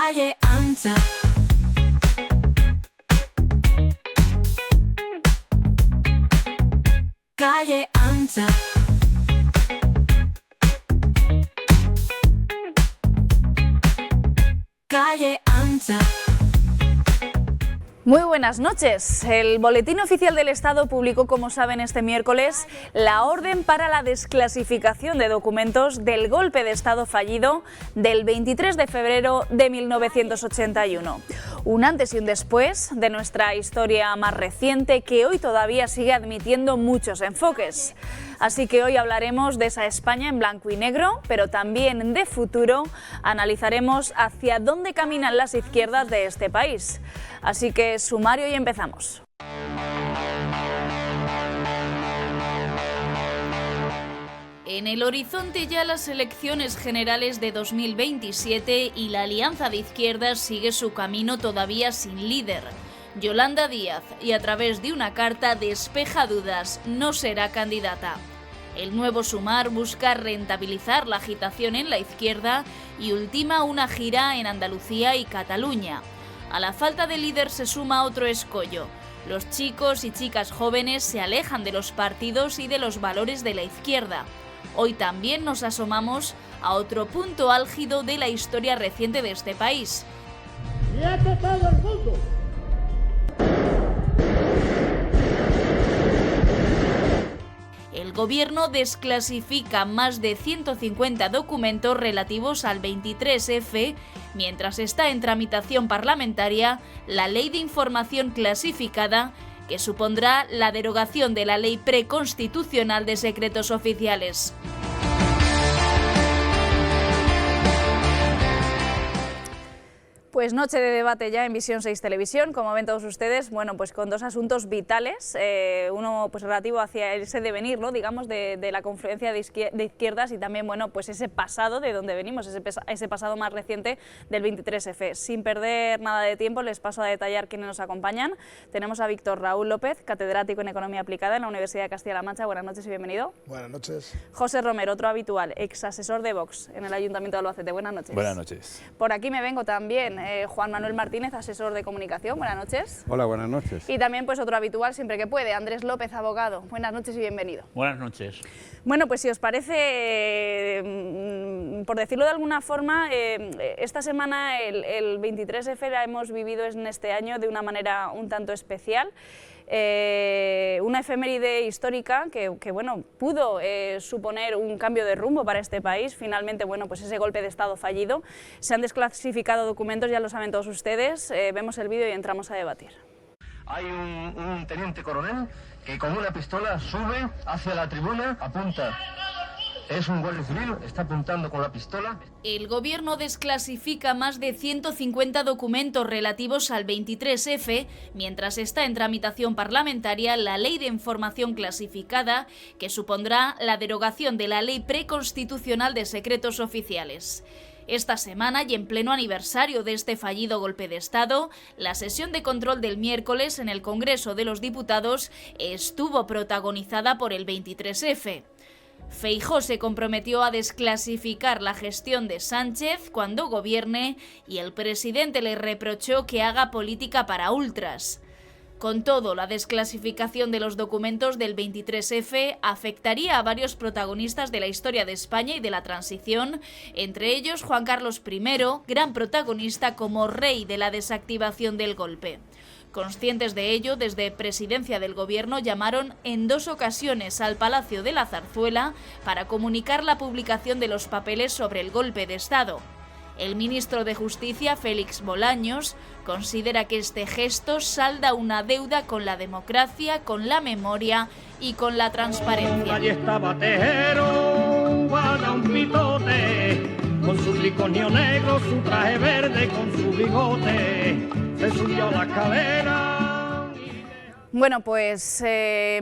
Calle ancha. Calle ancha. Calle ancha. Muy buenas noches. El Boletín Oficial del Estado publicó, como saben, este miércoles la orden para la desclasificación de documentos del golpe de Estado fallido del 23 de febrero de 1981. Un antes y un después de nuestra historia más reciente que hoy todavía sigue admitiendo muchos enfoques. Así que hoy hablaremos de esa España en blanco y negro, pero también de futuro analizaremos hacia dónde caminan las izquierdas de este país. Así que sumario y empezamos. En el horizonte ya las elecciones generales de 2027 y la alianza de izquierdas sigue su camino todavía sin líder. Yolanda Díaz, y a través de una carta despeja dudas, no será candidata. El nuevo Sumar busca rentabilizar la agitación en la izquierda y ultima una gira en Andalucía y Cataluña. A la falta de líder se suma otro escollo. Los chicos y chicas jóvenes se alejan de los partidos y de los valores de la izquierda. Hoy también nos asomamos a otro punto álgido de la historia reciente de este país. ¡Quieto todo el mundo! El gobierno desclasifica más de 150 documentos relativos al 23F, mientras está en tramitación parlamentaria la Ley de Información Clasificada, que supondrá la derogación de la Ley Preconstitucional de Secretos Oficiales. Pues noche de debate ya en Visión 6 Televisión, como ven todos ustedes, bueno, pues con dos asuntos vitales, uno pues relativo hacia ese devenir, ¿no?, digamos, de la confluencia de izquierdas y también, bueno, pues ese pasado de donde venimos, ese pasado más reciente del 23F. Sin perder nada de tiempo, les paso a detallar quiénes nos acompañan. Tenemos a Víctor Raúl López, catedrático en Economía Aplicada en la Universidad de Castilla-La Mancha. Buenas noches y bienvenido. Buenas noches. José Romero, otro habitual, ex asesor de Vox en el Ayuntamiento de Albacete. Buenas noches. Buenas noches. Por aquí me vengo también. Juan Manuel Martínez, asesor de comunicación. Buenas noches. Hola, buenas noches. Y también pues otro habitual, siempre que puede, Andrés López, abogado. Buenas noches y bienvenido. Buenas noches. Bueno, pues si os parece, por decirlo de alguna forma, esta semana el 23F la hemos vivido en este año de una manera un tanto especial. Una efeméride histórica que bueno, pudo suponer un cambio de rumbo para este país. Finalmente, bueno, pues ese golpe de Estado fallido. Se han desclasificado documentos, ya lo saben todos ustedes. Vemos el vídeo y entramos a debatir. Hay un teniente coronel que con una pistola sube hacia la tribuna, apunta. Es un guardia civil, está apuntando con la pistola. El gobierno desclasifica más de 150 documentos relativos al 23F, mientras está en tramitación parlamentaria la Ley de Información Clasificada, que supondrá la derogación de la Ley Preconstitucional de Secretos Oficiales. Esta semana, y en pleno aniversario de este fallido golpe de Estado, la sesión de control del miércoles en el Congreso de los Diputados estuvo protagonizada por el 23F. Feijóo se comprometió a desclasificar la gestión de Sánchez cuando gobierne y el presidente le reprochó que haga política para ultras. Con todo, la desclasificación de los documentos del 23F afectaría a varios protagonistas de la historia de España y de la transición, entre ellos Juan Carlos I, gran protagonista como rey de la desactivación del golpe. Conscientes de ello, desde Presidencia del Gobierno llamaron en 2 ocasiones al Palacio de la Zarzuela para comunicar la publicación de los papeles sobre el golpe de Estado. El ministro de Justicia, Félix Bolaños, considera que este gesto salda una deuda con la democracia, con la memoria y con la transparencia. Allí estaba Tejero, guarda un pitote, con su tricornio negro, su traje verde, con su bigote, se subió a la escalera. Bueno, pues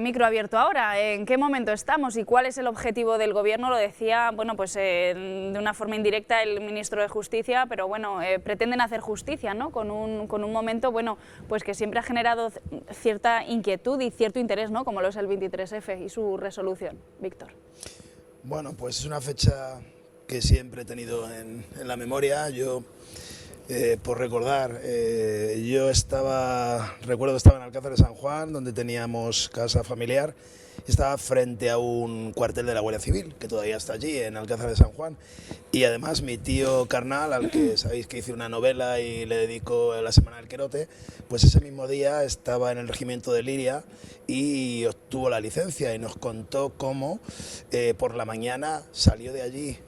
micro abierto ahora. ¿En qué momento estamos y cuál es el objetivo del Gobierno? Lo decía, bueno, pues de una forma indirecta el ministro de Justicia, pero bueno, pretenden hacer justicia, ¿no? Con un momento, bueno, pues que siempre ha generado cierta inquietud y cierto interés, ¿no? Como lo es el 23F y su resolución. Víctor. Bueno, pues es una fecha que siempre he tenido en la memoria. Yo Por recordar, recuerdo que estaba en Alcázar de San Juan, donde teníamos casa familiar, y estaba frente a un cuartel de la Guardia Civil, que todavía está allí, en Alcázar de San Juan. Y además mi tío carnal, al que sabéis que hice una novela y le dedico la Semana del Querote, pues ese mismo día estaba en el regimiento de Liria y obtuvo la licencia y nos contó cómo por la mañana salió de allí,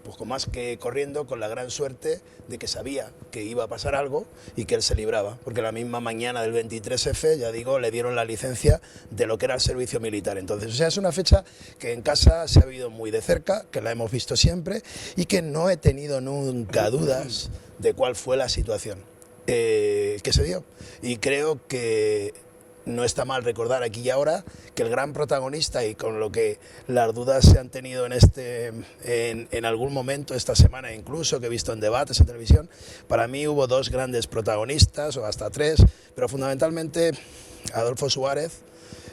pues con más que corriendo, con la gran suerte de que sabía que iba a pasar algo y que él se libraba, porque la misma mañana del 23F, ya digo, le dieron la licencia de lo que era el servicio militar. Entonces, o sea, es una fecha que en casa se ha vivido muy de cerca, que la hemos visto siempre y que no he tenido nunca dudas de cuál fue la situación que se dio. Y creo que no está mal recordar aquí y ahora que el gran protagonista, y con lo que las dudas se han tenido en algún momento esta semana incluso, que he visto en debates en televisión, para mí hubo dos grandes protagonistas, o hasta tres, pero fundamentalmente Adolfo Suárez,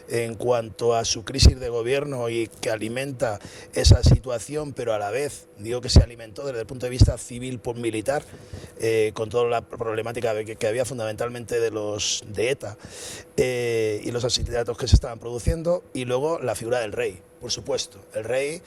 en cuanto a su crisis de gobierno y que alimenta esa situación, pero a la vez digo que se alimentó desde el punto de vista civil por militar, con toda la problemática que había fundamentalmente de ETA y los asesinatos que se estaban produciendo, y luego la figura del rey, por supuesto. El rey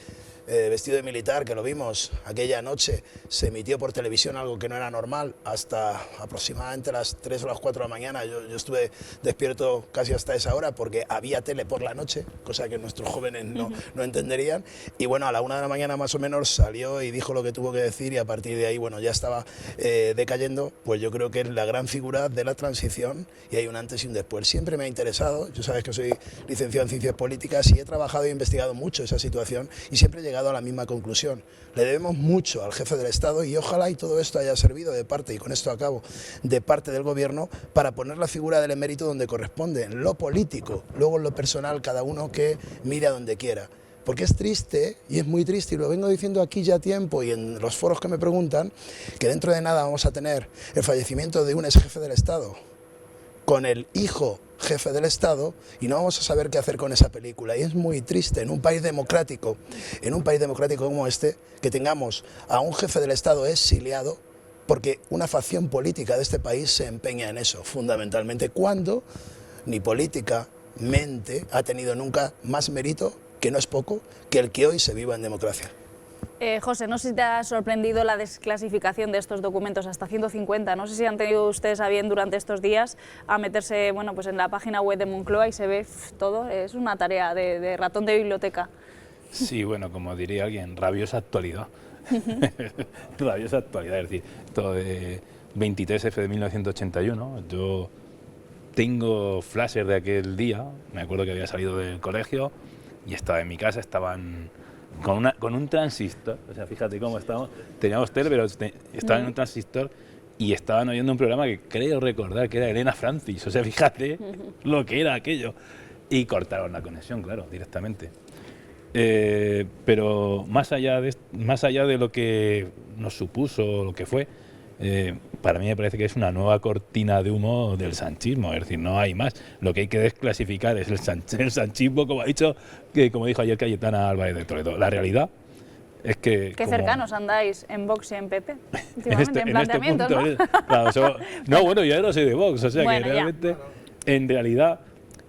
vestido de militar, que lo vimos aquella noche, se emitió por televisión, algo que no era normal, hasta aproximadamente las 3 o las 4 de la mañana. Yo estuve despierto casi hasta esa hora porque había tele por la noche, cosa que nuestros jóvenes no entenderían. Y bueno, a la 1 de la mañana más o menos salió y dijo lo que tuvo que decir, y a partir de ahí, bueno, ya estaba decayendo. Pues yo creo que es la gran figura de la transición, y hay un antes y un después. Siempre me ha interesado, yo sabes que soy licenciado en Ciencias Políticas y he trabajado e investigado mucho esa situación, y siempre he llegado a la misma conclusión. Le debemos mucho al jefe del Estado, y ojalá y todo esto haya servido de parte, y con esto acabo, de parte del gobierno, para poner la figura del emérito donde corresponde, en lo político, luego en lo personal, cada uno que mire a donde quiera. Porque es triste, y es muy triste, y lo vengo diciendo aquí ya a tiempo y en los foros que me preguntan, que dentro de nada vamos a tener el fallecimiento de un ex jefe del Estado con el hijo jefe del Estado, y no vamos a saber qué hacer con esa película. Y es muy triste en un país democrático como este, que tengamos a un jefe del Estado exiliado porque una facción política de este país se empeña en eso, fundamentalmente, cuando ni políticamente ha tenido nunca más mérito, que no es poco, que el que hoy se viva en democracia. José, no sé si te ha sorprendido la desclasificación de estos documentos, hasta 150. No sé si han tenido ustedes a bien durante estos días a meterse, bueno, pues en la página web de Moncloa y se ve todo. Es una tarea de ratón de biblioteca. Sí, bueno, como diría alguien, rabiosa actualidad. Rabiosa actualidad, es decir, todo de 23F de 1981. Yo tengo flashes de aquel día. Me acuerdo que había salido del colegio y estaba en mi casa, estaban con un transistor, o sea, fíjate cómo estábamos, teníamos tele, pero estaban en un transistor y estaban oyendo un programa que creo recordar que era Elena Francis, o sea, fíjate lo que era aquello. Y cortaron la conexión, claro, directamente. Pero más allá de lo que nos supuso, lo que fue, para mí me parece que es una nueva cortina de humo del sanchismo, es decir, no hay más. Lo que hay que desclasificar es el sanchismo, como dijo ayer Cayetana Álvarez de Toledo. La realidad es que... Qué cercanos andáis en Vox y en PP, últimamente, en planteamientos, punto, ¿no? Claro, no, bueno, yo no soy de Vox, o sea bueno, que realmente, en realidad,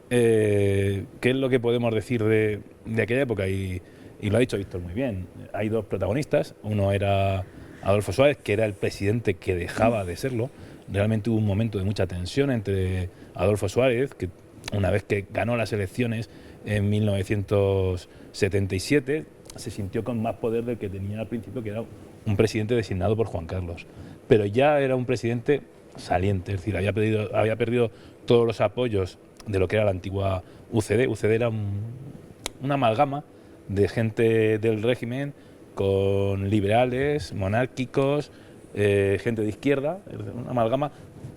¿qué es lo que podemos decir de aquella época? Y lo ha dicho Víctor muy bien. Hay dos protagonistas, uno era Adolfo Suárez, que era el presidente que dejaba de serlo. Realmente hubo un momento de mucha tensión entre Adolfo Suárez, que una vez que ganó las elecciones en 1977, se sintió con más poder del que tenía al principio, que era un presidente designado por Juan Carlos. Pero ya era un presidente saliente, es decir, había perdido todos los apoyos de lo que era la antigua UCD. UCD era una amalgama de gente del régimen con liberales, monárquicos, gente de izquierda, una amalgama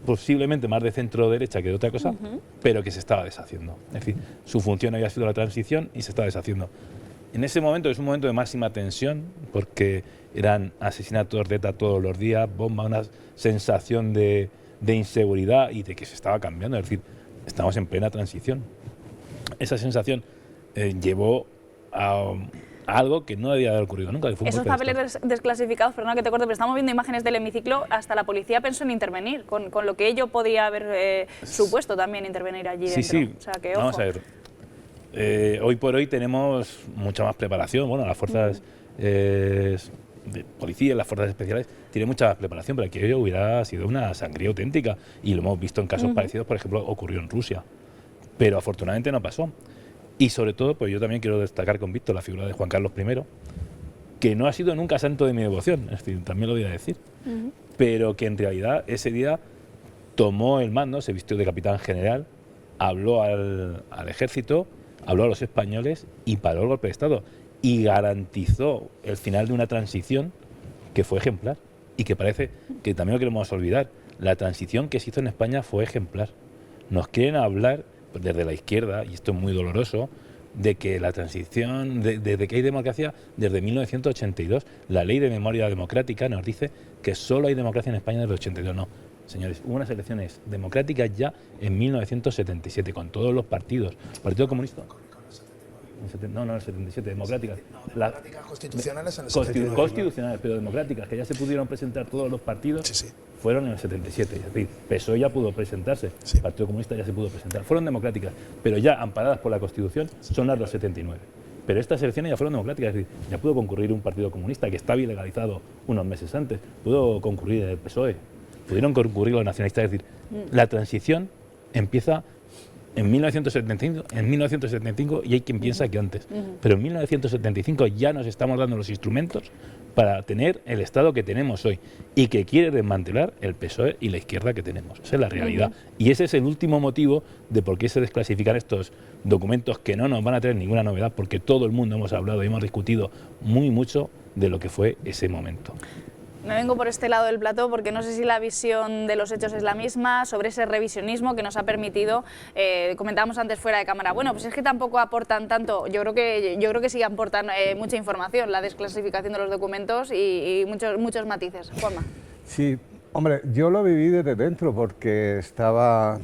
posiblemente más de centro-derecha que de otra cosa, pero que se estaba deshaciendo. Es decir, su función había sido la transición y se estaba deshaciendo. En ese momento es un momento de máxima tensión, porque eran asesinatos de ETA todos los días, bomba, una sensación de inseguridad y de que se estaba cambiando, es decir, estamos en plena transición. Esa sensación llevó a algo que no debía haber ocurrido nunca. Que fue un Esos golpe de papeles desclasificados, perdona que te corte, pero estamos viendo imágenes del hemiciclo, hasta la policía pensó en intervenir, con lo que ello podía haber supuesto también intervenir allí dentro. Sí, O sea, que, vamos ojo. a ver. Hoy por hoy tenemos mucha más preparación. Bueno, las fuerzas de policía, las fuerzas especiales, tienen mucha más preparación, pero aquello hubiera sido una sangría auténtica. Y lo hemos visto en casos parecidos, por ejemplo, ocurrió en Rusia. Pero afortunadamente no pasó. Y sobre todo, pues yo también quiero destacar con Víctor la figura de Juan Carlos I, que no ha sido nunca santo de mi devoción, es decir, también lo voy a decir, pero que en realidad ese día tomó el mando, se vistió de capitán general, habló al ejército, habló a los españoles y paró el golpe de Estado y garantizó el final de una transición que fue ejemplar y que parece que también lo queremos olvidar. La transición que se hizo en España fue ejemplar. Nos quieren hablar desde la izquierda, y esto es muy doloroso, de que la transición, desde que hay democracia, desde 1982, la ley de memoria democrática nos dice que solo hay democracia en España desde el 82. No, señores, hubo unas elecciones democráticas ya en 1977, con todos los partidos. Partido Comunista. No, el 77, democráticas. Democráticas constitucionales en el 79. Constitucionales, pero democráticas, que ya se pudieron presentar todos los partidos, fueron en el 77. Es decir, PSOE ya pudo presentarse, el Partido Comunista ya se pudo presentar. Fueron democráticas, pero ya amparadas por la Constitución, son las del 79. Pero estas elecciones ya fueron democráticas, es decir, ya pudo concurrir un Partido Comunista que estaba ilegalizado unos meses antes, pudo concurrir el PSOE, pudieron concurrir los nacionalistas. Es decir, la transición empieza en 1975 y hay quien piensa que antes. Pero en 1975 ya nos estamos dando los instrumentos para tener el Estado que tenemos hoy y que quiere desmantelar el PSOE y la izquierda que tenemos. Esa es la realidad. Y ese es el último motivo de por qué se desclasifican estos documentos que no nos van a traer ninguna novedad, porque todo el mundo hemos hablado y hemos discutido mucho de lo que fue ese momento. Me vengo por este lado del plató porque no sé si la visión de los hechos es la misma sobre ese revisionismo que nos ha permitido, comentábamos antes fuera de cámara, bueno, pues es que tampoco aportan tanto, yo creo que sí aportan mucha información, la desclasificación de los documentos y muchos matices. Juanma. Sí, hombre, yo lo viví desde dentro porque estaba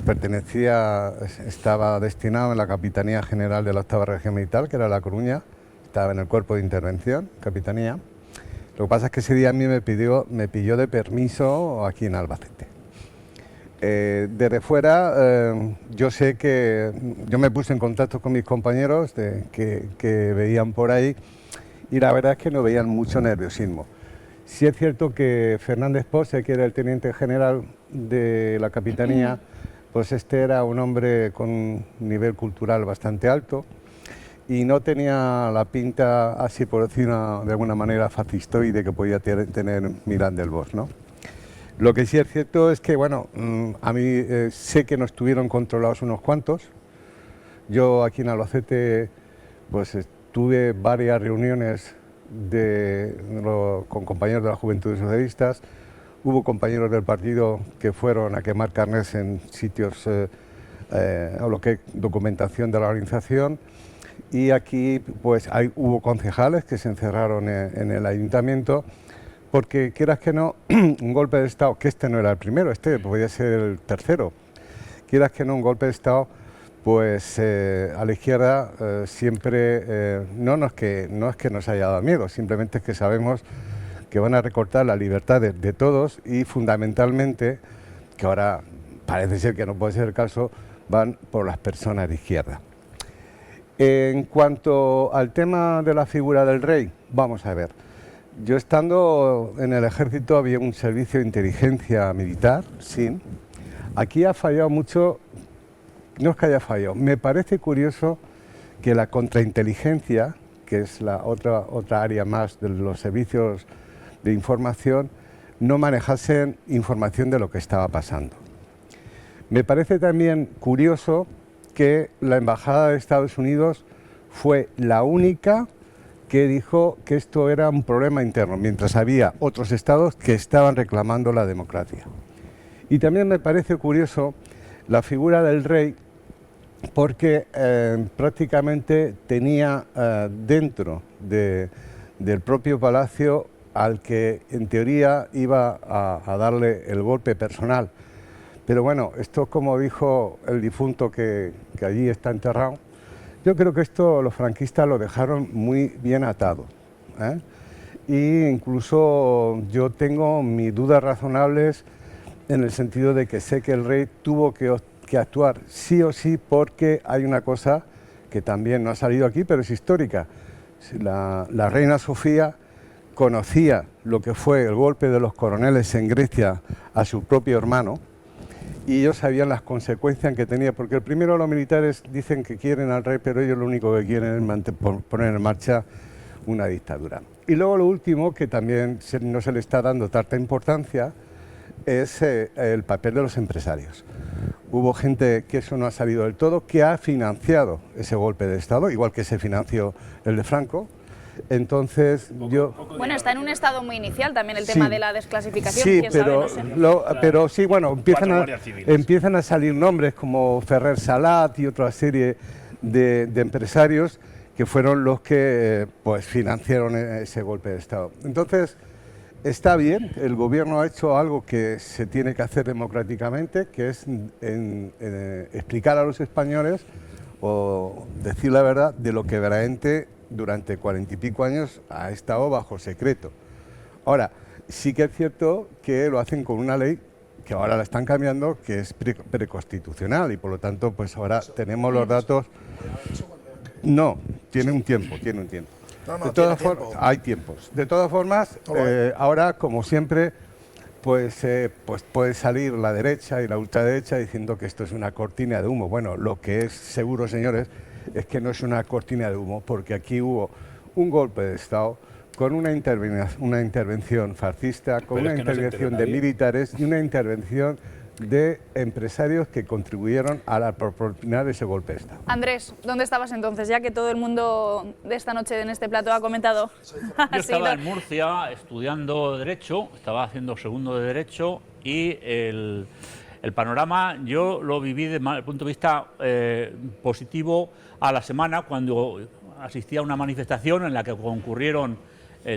destinado en la Capitanía General de la 8ª Región Militar, que era La Coruña, estaba en el Cuerpo de Intervención, Capitanía. Lo que pasa es que ese día a mí me pilló de permiso aquí en Albacete. Desde fuera, yo sé que yo me puse en contacto con mis compañeros que veían por ahí y la verdad es que no veían mucho nerviosismo. Sí es cierto que Fernández Pose, que era el teniente general de la Capitanía, pues este era un hombre con un nivel cultural bastante alto, y no tenía la pinta, así por decirlo de alguna manera, fascistoide que podía tener Milán del Bosch, ¿no? Lo que sí es cierto es que, bueno, a mí sé que no estuvieron controlados unos cuantos. Yo aquí en Albacete, pues tuve varias reuniones con compañeros de las Juventudes Socialistas. Hubo compañeros del partido que fueron a quemar carnets en sitios, o lo que es documentación de la organización. Y aquí pues hubo concejales que se encerraron en el ayuntamiento porque, quieras que no, un golpe de Estado, que este no era el primero, este podía ser el tercero, quieras que no, un golpe de Estado, pues a la izquierda siempre, no es que nos haya dado miedo, simplemente es que sabemos que van a recortar la libertad de todos y fundamentalmente, que ahora parece ser que no puede ser el caso, van por las personas de izquierda. En cuanto al tema de la figura del rey, vamos a ver. Yo estando en el ejército había un servicio de inteligencia militar, sí. Aquí ha fallado mucho, no es que haya fallado, me parece curioso que la contrainteligencia, que es la otra área más de los servicios de información, no manejasen información de lo que estaba pasando. Me parece también curioso que la Embajada de Estados Unidos fue la única que dijo que esto era un problema interno, mientras había otros estados que estaban reclamando la democracia. Y también me parece curioso la figura del rey, porque prácticamente tenía dentro del propio palacio al que en teoría iba a darle el golpe personal. Pero bueno, esto, como dijo el difunto que allí está enterrado, Yo creo que esto los franquistas lo dejaron muy bien atado, ¿eh? Y incluso yo tengo mis dudas razonables en el sentido de que sé que el rey tuvo que actuar sí o sí, porque hay una cosa que también no ha salido aquí, pero es histórica. La reina Sofía conocía lo que fue el golpe de los coroneles en Grecia a su propio hermano, y ellos sabían las consecuencias que tenía, porque el primero los militares dicen que quieren al rey, pero ellos lo único que quieren es poner en marcha una dictadura. Y luego lo último, que también no se le está dando tanta importancia, es el papel de los empresarios. Hubo gente, que eso no ha salido del todo, que ha financiado ese golpe de Estado, igual que se financió el de Franco. Entonces yo... Bueno, está en un estado muy inicial también el tema de la desclasificación. Sí, ¿quién pero, sabe? No sé. pero sí, bueno, empiezan a salir nombres como Ferrer Salat y otra serie de empresarios que fueron los que pues financiaron ese golpe de Estado. Entonces, está bien, el gobierno ha hecho algo que se tiene que hacer democráticamente, que es explicar a los españoles o decir la verdad de lo que verdaderamente durante 40 y pico años ha estado bajo secreto. Ahora, sí que es cierto que lo hacen con una ley que ahora la están cambiando, que es preconstitucional, y por lo tanto, pues ahora tenemos los datos. No, tiene un tiempo. De todas formas, hay tiempos. De todas formas, ahora, como siempre, pues puede salir la derecha y la ultraderecha diciendo que esto es una cortina de humo. Bueno, lo que es seguro, señores, es que no es una cortina de humo, porque aquí hubo un golpe de Estado con una intervención fascista, con una intervención de militares y una intervención de empresarios que contribuyeron a proporcionar ese golpe de Estado. Andrés, ¿dónde estabas entonces? Ya que todo el mundo de esta noche en este plato ha comentado. Yo estaba en Murcia estudiando Derecho, estaba haciendo segundo de Derecho, y el panorama yo lo viví desde el punto de vista positivo a la semana, cuando asistí a una manifestación en la que concurrieron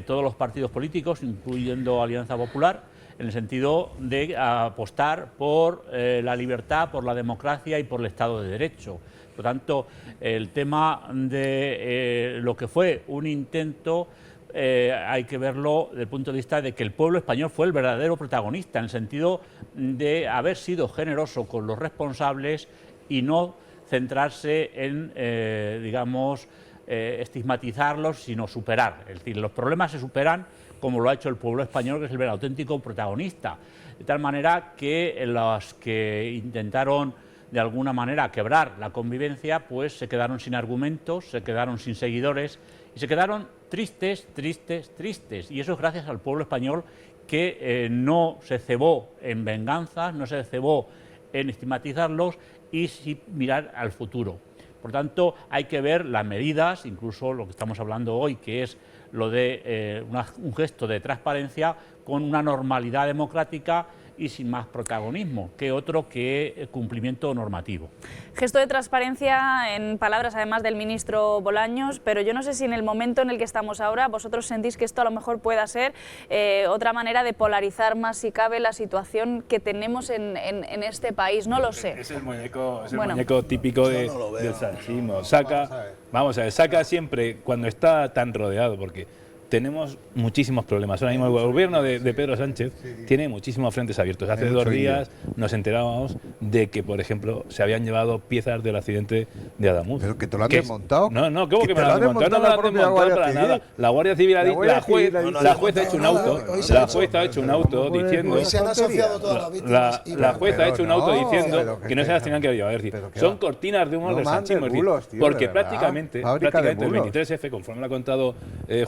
todos los partidos políticos, incluyendo Alianza Popular, en el sentido de apostar por la libertad, por la democracia y por el Estado de Derecho. Por lo tanto, el tema de lo que fue un intento hay que verlo desde el punto de vista de que el pueblo español fue el verdadero protagonista, en el sentido de haber sido generoso con los responsables y no centrarse en, estigmatizarlos, sino superar. Es decir, los problemas se superan como lo ha hecho el pueblo español, que es el auténtico protagonista. De tal manera que los que intentaron de alguna manera quebrar la convivencia, pues se quedaron sin argumentos, se quedaron sin seguidores y se quedaron tristes. Y eso es gracias al pueblo español, que no se cebó en venganzas, no se cebó en estigmatizarlos y sí mirar al futuro. Por tanto, hay que ver las medidas, incluso lo que estamos hablando hoy, que es lo de un gesto de transparencia con una normalidad democrática y sin más protagonismo que otro que cumplimiento normativo. Gesto de transparencia en palabras además del ministro Bolaños, pero yo no sé si en el momento en el que estamos ahora vosotros sentís que esto a lo mejor pueda ser otra manera de polarizar más si cabe la situación que tenemos en este país, no lo sé. Es el muñeco, muñeco típico del sanchismo. Saca siempre cuando está tan rodeado, porque tenemos muchísimos problemas. Ahora mismo el gobierno de Pedro Sánchez tiene muchísimos frentes abiertos. Hace 2 días nos enterábamos de que, por ejemplo, se habían llevado piezas del accidente de Adamuz. ¿Pero que te lo han desmontado? No, ¿cómo que me lo han desmontado? No me lo han desmontado para nada. La Guardia Civil ha dicho, la juez ha hecho un auto, la juez ha hecho un auto diciendo... La juez ha hecho un auto diciendo que no se las tenían que llevar. Es decir, son cortinas de humo del sanchismo. Porque prácticamente el 23F, conforme lo ha contado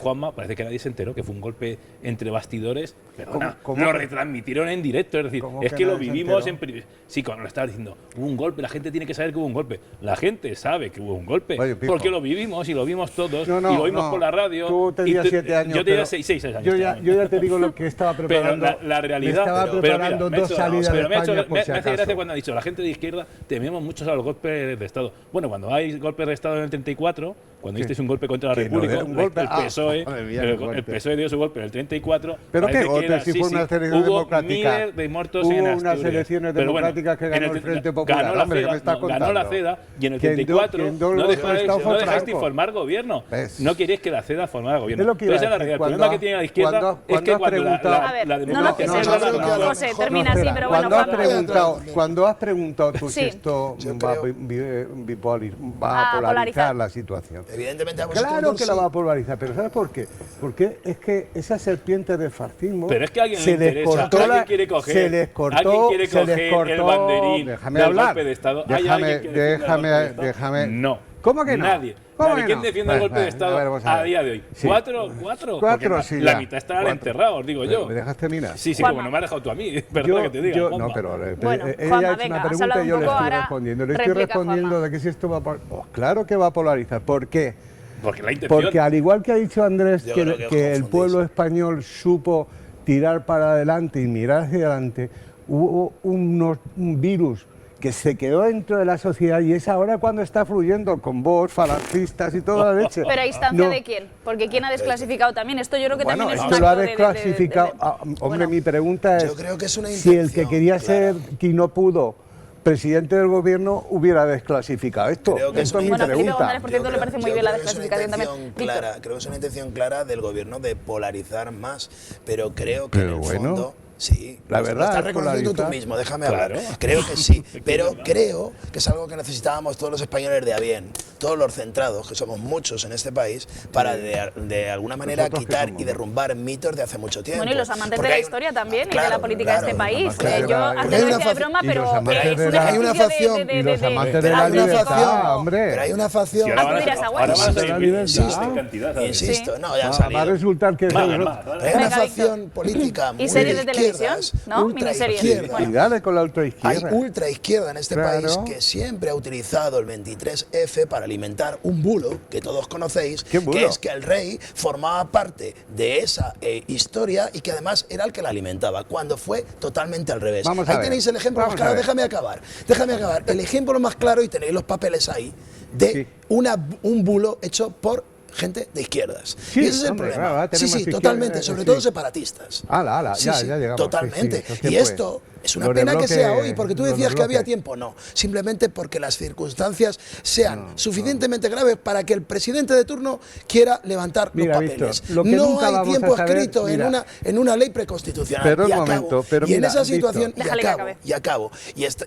Juanma, parece que nadie se enteró que fue un golpe entre bastidores, pero lo retransmitieron en directo, es decir, es que lo vivimos en privado. Sí, cuando lo estaba diciendo, hubo un golpe, la gente tiene que saber que hubo un golpe. La gente sabe que hubo un golpe, porque lo vivimos y lo vimos todos, y lo vimos por la radio. Tú tenías 7 años. Yo tenía 6 años. Yo ya te digo lo que estaba preparando. Pero la realidad, estaba preparando dos salidas de España, me hace gracia cuando ha dicho, la gente de izquierda tememos mucho a los golpes de Estado. Bueno, cuando hay golpes de Estado en el 34, cuando disteis un golpe contra la Que no República, era un golpe. el PSOE, Madre mía, el golpe. PSOE dio su golpe en el 34. Pero parece qué que golpe, era- si sí, fue sí, una elección hubo democrática. miles de muertos Hubo en unas Asturias. elecciones Pero bueno, democráticas que en ganó el Frente Popular. ganó la Hombre, ¿qué CEDA, me estás ganó la contando? CEDA y en el Quien 34 dio el no golpe de dejáis, Estado fue no dejáis Franco. formar gobierno. ¿Ves? No queréis que la CEDA formara gobierno. Es lo que iba a Entonces, la decir, realidad, el problema que tiene la izquierda es que cuando has cuando preguntado- A ver, la no, democracia no, se no, habla no, de- no, José, mejor termina así, espera, pero bueno, cuando has preguntado tú Sí. si esto Yo va, creo- va a polarizar polarizar. la situación. Evidentemente a vosotros Claro dos que la sí. va a polarizar, pero ¿sabes por qué? Porque es que esa serpiente del fascismo Pero es que a alguien le se les interesa, cortó alguien la- quiere coger, se les cortó, alguien quiere se les coger cortó, el banderín déjame del hablar, golpe de Estado. ¿Hay alguien que defienda el golpe de Estado? déjame. No. ¿Cómo que no? Nadie. ¿Cómo Nadie. que ¿Quién no? defiende el golpe de A ver, Estado vamos a ver. día de hoy? Sí. ¿Cuatro? Cuatro, Porque sí, la ya. mitad estarán Cuatro. enterrados, digo yo. ¿Me dejas terminar? Sí, sí, Juanma. como no me has dejado tú a mí, perdona que te diga. no, Juanma. pero Bueno, ella Juanma, ha hecho venga, una has pregunta hablado y yo un le poco, estoy ahora respondiendo. Le estoy réplica, respondiendo Juanma. de que si esto va a polarizar. Claro que va a polarizar. ¿Por qué? Porque la intención... Porque al igual que ha dicho Andrés, Yo que, creo que os que el confundís. pueblo español supo tirar para adelante y mirar hacia adelante, hubo un virus que se quedó dentro de la sociedad y es ahora cuando está fluyendo con vos, falangistas y toda la leche. Pero a instancia No. de quién, porque quién ha desclasificado también. Esto yo creo que Bueno, también es un esto lo ha acto de- desclasificado. Hombre, Bueno. mi pregunta es, Yo creo que es una si el que intención quería ser clara. y no pudo presidente del gobierno hubiera desclasificado esto. Creo que es Esto es mi una Bueno, Felipe pregunta. González, por cierto, le parece muy Yo bien la creo que es una desclasificación también. intención Víctor. clara, creo que es una intención clara del gobierno de polarizar más, pero creo que Pero en el bueno, fondo... Sí, la lo verdad estás es reconociendo tú polarizar. mismo, déjame Claro. hablar. Creo que sí, pero creo que es algo que necesitábamos todos los españoles de a bien, todos los centrados, que somos muchos en este país, para de alguna manera Nosotros que quitar somos. y derrumbar mitos de hace mucho tiempo. Bueno, y los amantes Porque de la hay- historia también y de Claro, la política de este claro, país. claro. Yo Porque antes hay lo una decía de fa- broma, y pero los amantes es de un la- hay una ejercicio facción- Y los amantes de Hay la una libertad, facción, hombre. pero hay una facción... Sí, ahora Ah, van tú dirás, a- ah, ahora van a bueno. salir Sí, insisto, sí. en cantidad, ¿sabes? Insisto, no, ya han Va a salido. resultar que... Más, eso- más, Hay una Venga, facción política muy ¿Y series de izquierdas, televisión? ¿No? Miniseries. ultraizquierda. Y dale con la Hay ultraizquierda. ultraizquierda en este Claro. país que siempre ha utilizado el 23F para alimentar un bulo que todos conocéis, ¿Qué bulo? que es que el rey formaba parte de esa historia y que además era el que la alimentaba, cuando fue totalmente al revés. Vamos a Ahí ver. tenéis el ejemplo Vamos más a claro, ver. déjame acabar. El ejemplo más claro, y tenéis los papeles ahí, de Sí. un bulo hecho por gente de izquierdas. Sí, y ese es el hombre, problema. claro, ahora Sí, tenemos sí, izquierda, totalmente, sobre todo sí. separatistas. Ala, Sí, ya, sí, ya llegamos. totalmente. Sí, sí, ¿qué Y fue? esto es una Lo de pena que bloque- sea hoy, porque tú lo de decías que había bloque. tiempo. No, simplemente porque las circunstancias sean suficientemente graves para que el presidente de turno quiera levantar Mira, los papeles. Víctor, lo que No nunca hay vamos a tiempo saber, escrito mira. en una ley preconstitucional. Pero y un acabo. momento, pero y en mira, esa situación, Víctor. Déjale que acabe. y acabo.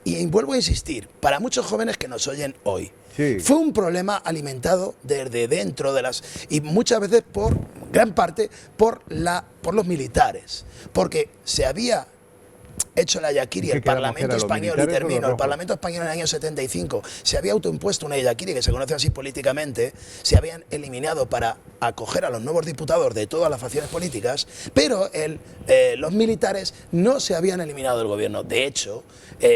Y vuelvo a insistir, para muchos jóvenes que nos oyen hoy, Sí. fue un problema alimentado desde dentro de las... y muchas veces por gran parte por los militares, porque se había hecho la yaquiri, ¿Qué el queramos, Parlamento que eran los español, y militares o los termino, el rojos? Parlamento español en el año 75 se había autoimpuesto una yaquiri que se conoce así políticamente, se habían eliminado para acoger a los nuevos diputados de todas las facciones políticas, pero los militares no se habían eliminado del gobierno. De hecho,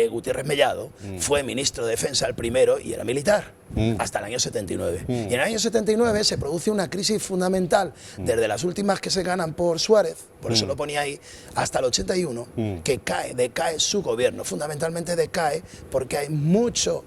Gutiérrez Mellado fue ministro de Defensa el primero y era militar. Hasta el año 79. Y en el año 79 se produce una crisis fundamental, desde las últimas que se ganan por Suárez, por eso lo ponía ahí, hasta el 81, que decae su gobierno. Fundamentalmente decae porque hay muchos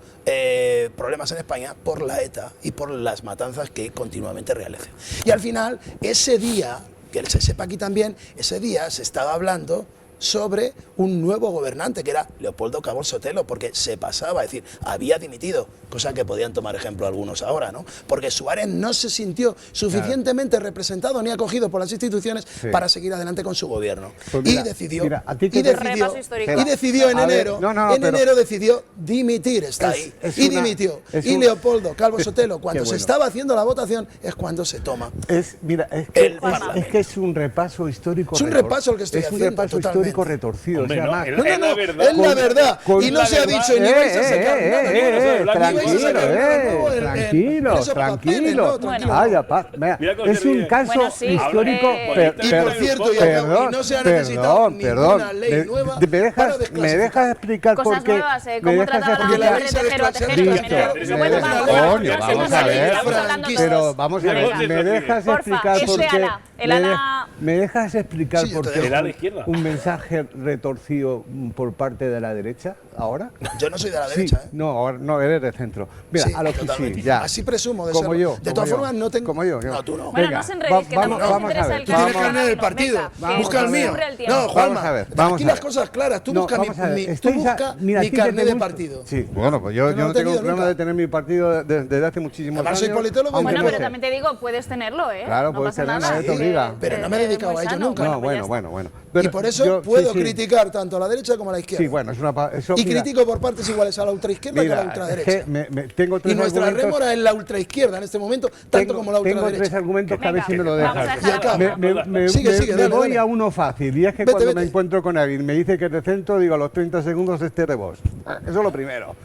problemas en España por la ETA y por las matanzas que continuamente realizan. Y al final, ese día, que se sepa aquí también, ese día se estaba hablando sobre un nuevo gobernante que era Leopoldo Cabot Sotelo, porque se pasaba, es decir, había dimitido, cosa que podían tomar ejemplo algunos ahora, ¿no? Porque Suárez no se sintió suficientemente representado ni acogido por las instituciones para seguir adelante con su gobierno. Pues mira, y decidió, mira, a ti que y te- decidió, Repaso histórico. y decidió en A ver, enero, pero- enero decidió dimitir, está ahí, y dimitió. Y Leopoldo Calvo Sotelo, cuando Qué se bueno. estaba haciendo la votación, es cuando se toma. Mira, El Parlamento. es que es un repaso histórico. Es un repaso el que estoy Es un haciendo, repaso totalmente. histórico retorcido. Hombre, o sea, no, más- el- No, no, Es la no, verdad. es la verdad. con Y no la se ha verdad. dicho ni vais a sacar nada nuevo, ni vais a sacar nada nuevo en tranquilo, esos papeles, tranquilo. no, tranquilo. Vaya paz. Vea, Mira cómo es se un ríe. caso Bueno, sí, histórico. y por cierto, y acabo, y no se ha necesitado ninguna ley nueva ¿Me para dejas desclasificar. explicar Cosas por qué? nuevas, ¿Me cómo dejas trataba la explicar? mujer de tejero a tejero Listo. también. Se puede tomar Coño, cosas, vamos no a sé, ver. estamos hablando Pero todos. vamos a ver, Venga. ¿me dejas Porfa, explicar por este qué? ala, el ala- ¿Me dejas explicar Sí, yo por te qué dejo. El ala izquierda. un mensaje retorcido por parte de la derecha? ahora. Yo no soy de la Sí, derecha, ¿eh? no, ahora no, eres de centro. Mira, Sí, a lo que totalmente. sí, ya. Así presumo de como serlo. yo. De todas formas, no tengo... Como yo. No, tú no. Bueno, Venga, no se enredéis, que tampoco nos vamos a interesa ver. el Tú tienes carnet. carnet del partido. Venga, Busca el que mío. siempre el tiempo. No, Juanma. Vamos a ver, vamos Aquí a las ver. cosas claras. Tú No, busca vamos a ver, tú estáis busca mira, mi a ti que carnet te de gusta- partido. Sí, bueno, pues yo Yo no no lo he tengo tenido problema nunca. de tener mi partido desde hace muchísimos Además, años. soy politólogo y aunque Bueno, no pero sé. también te digo, puedes tenerlo, ¿eh? Claro, no puedes pasa tenerlo, nada. nadie te obliga. Pero no me he dedicado muy a ello sano. nunca. No, pues ya bueno. Y Pero por eso yo- puedo sí, sí. criticar tanto a la derecha como a la izquierda. Sí, bueno, es una... Eso, Y mira, critico por partes iguales a la ultraizquierda que a la mira, ultraderecha. es que tengo tres Y nuestra argumentos. rémora es la ultraizquierda en este momento, tanto como la Tengo ultraderecha. tres argumentos que a ver Venga, si me lo vamos a dejas. dejar Y acá. Sigue, Me dale, voy dale. a uno fácil, y es que Vete, cuando vete. me encuentro con alguien me dice que es de centro, digo a los 30 segundos este de vos. Eso es lo primero.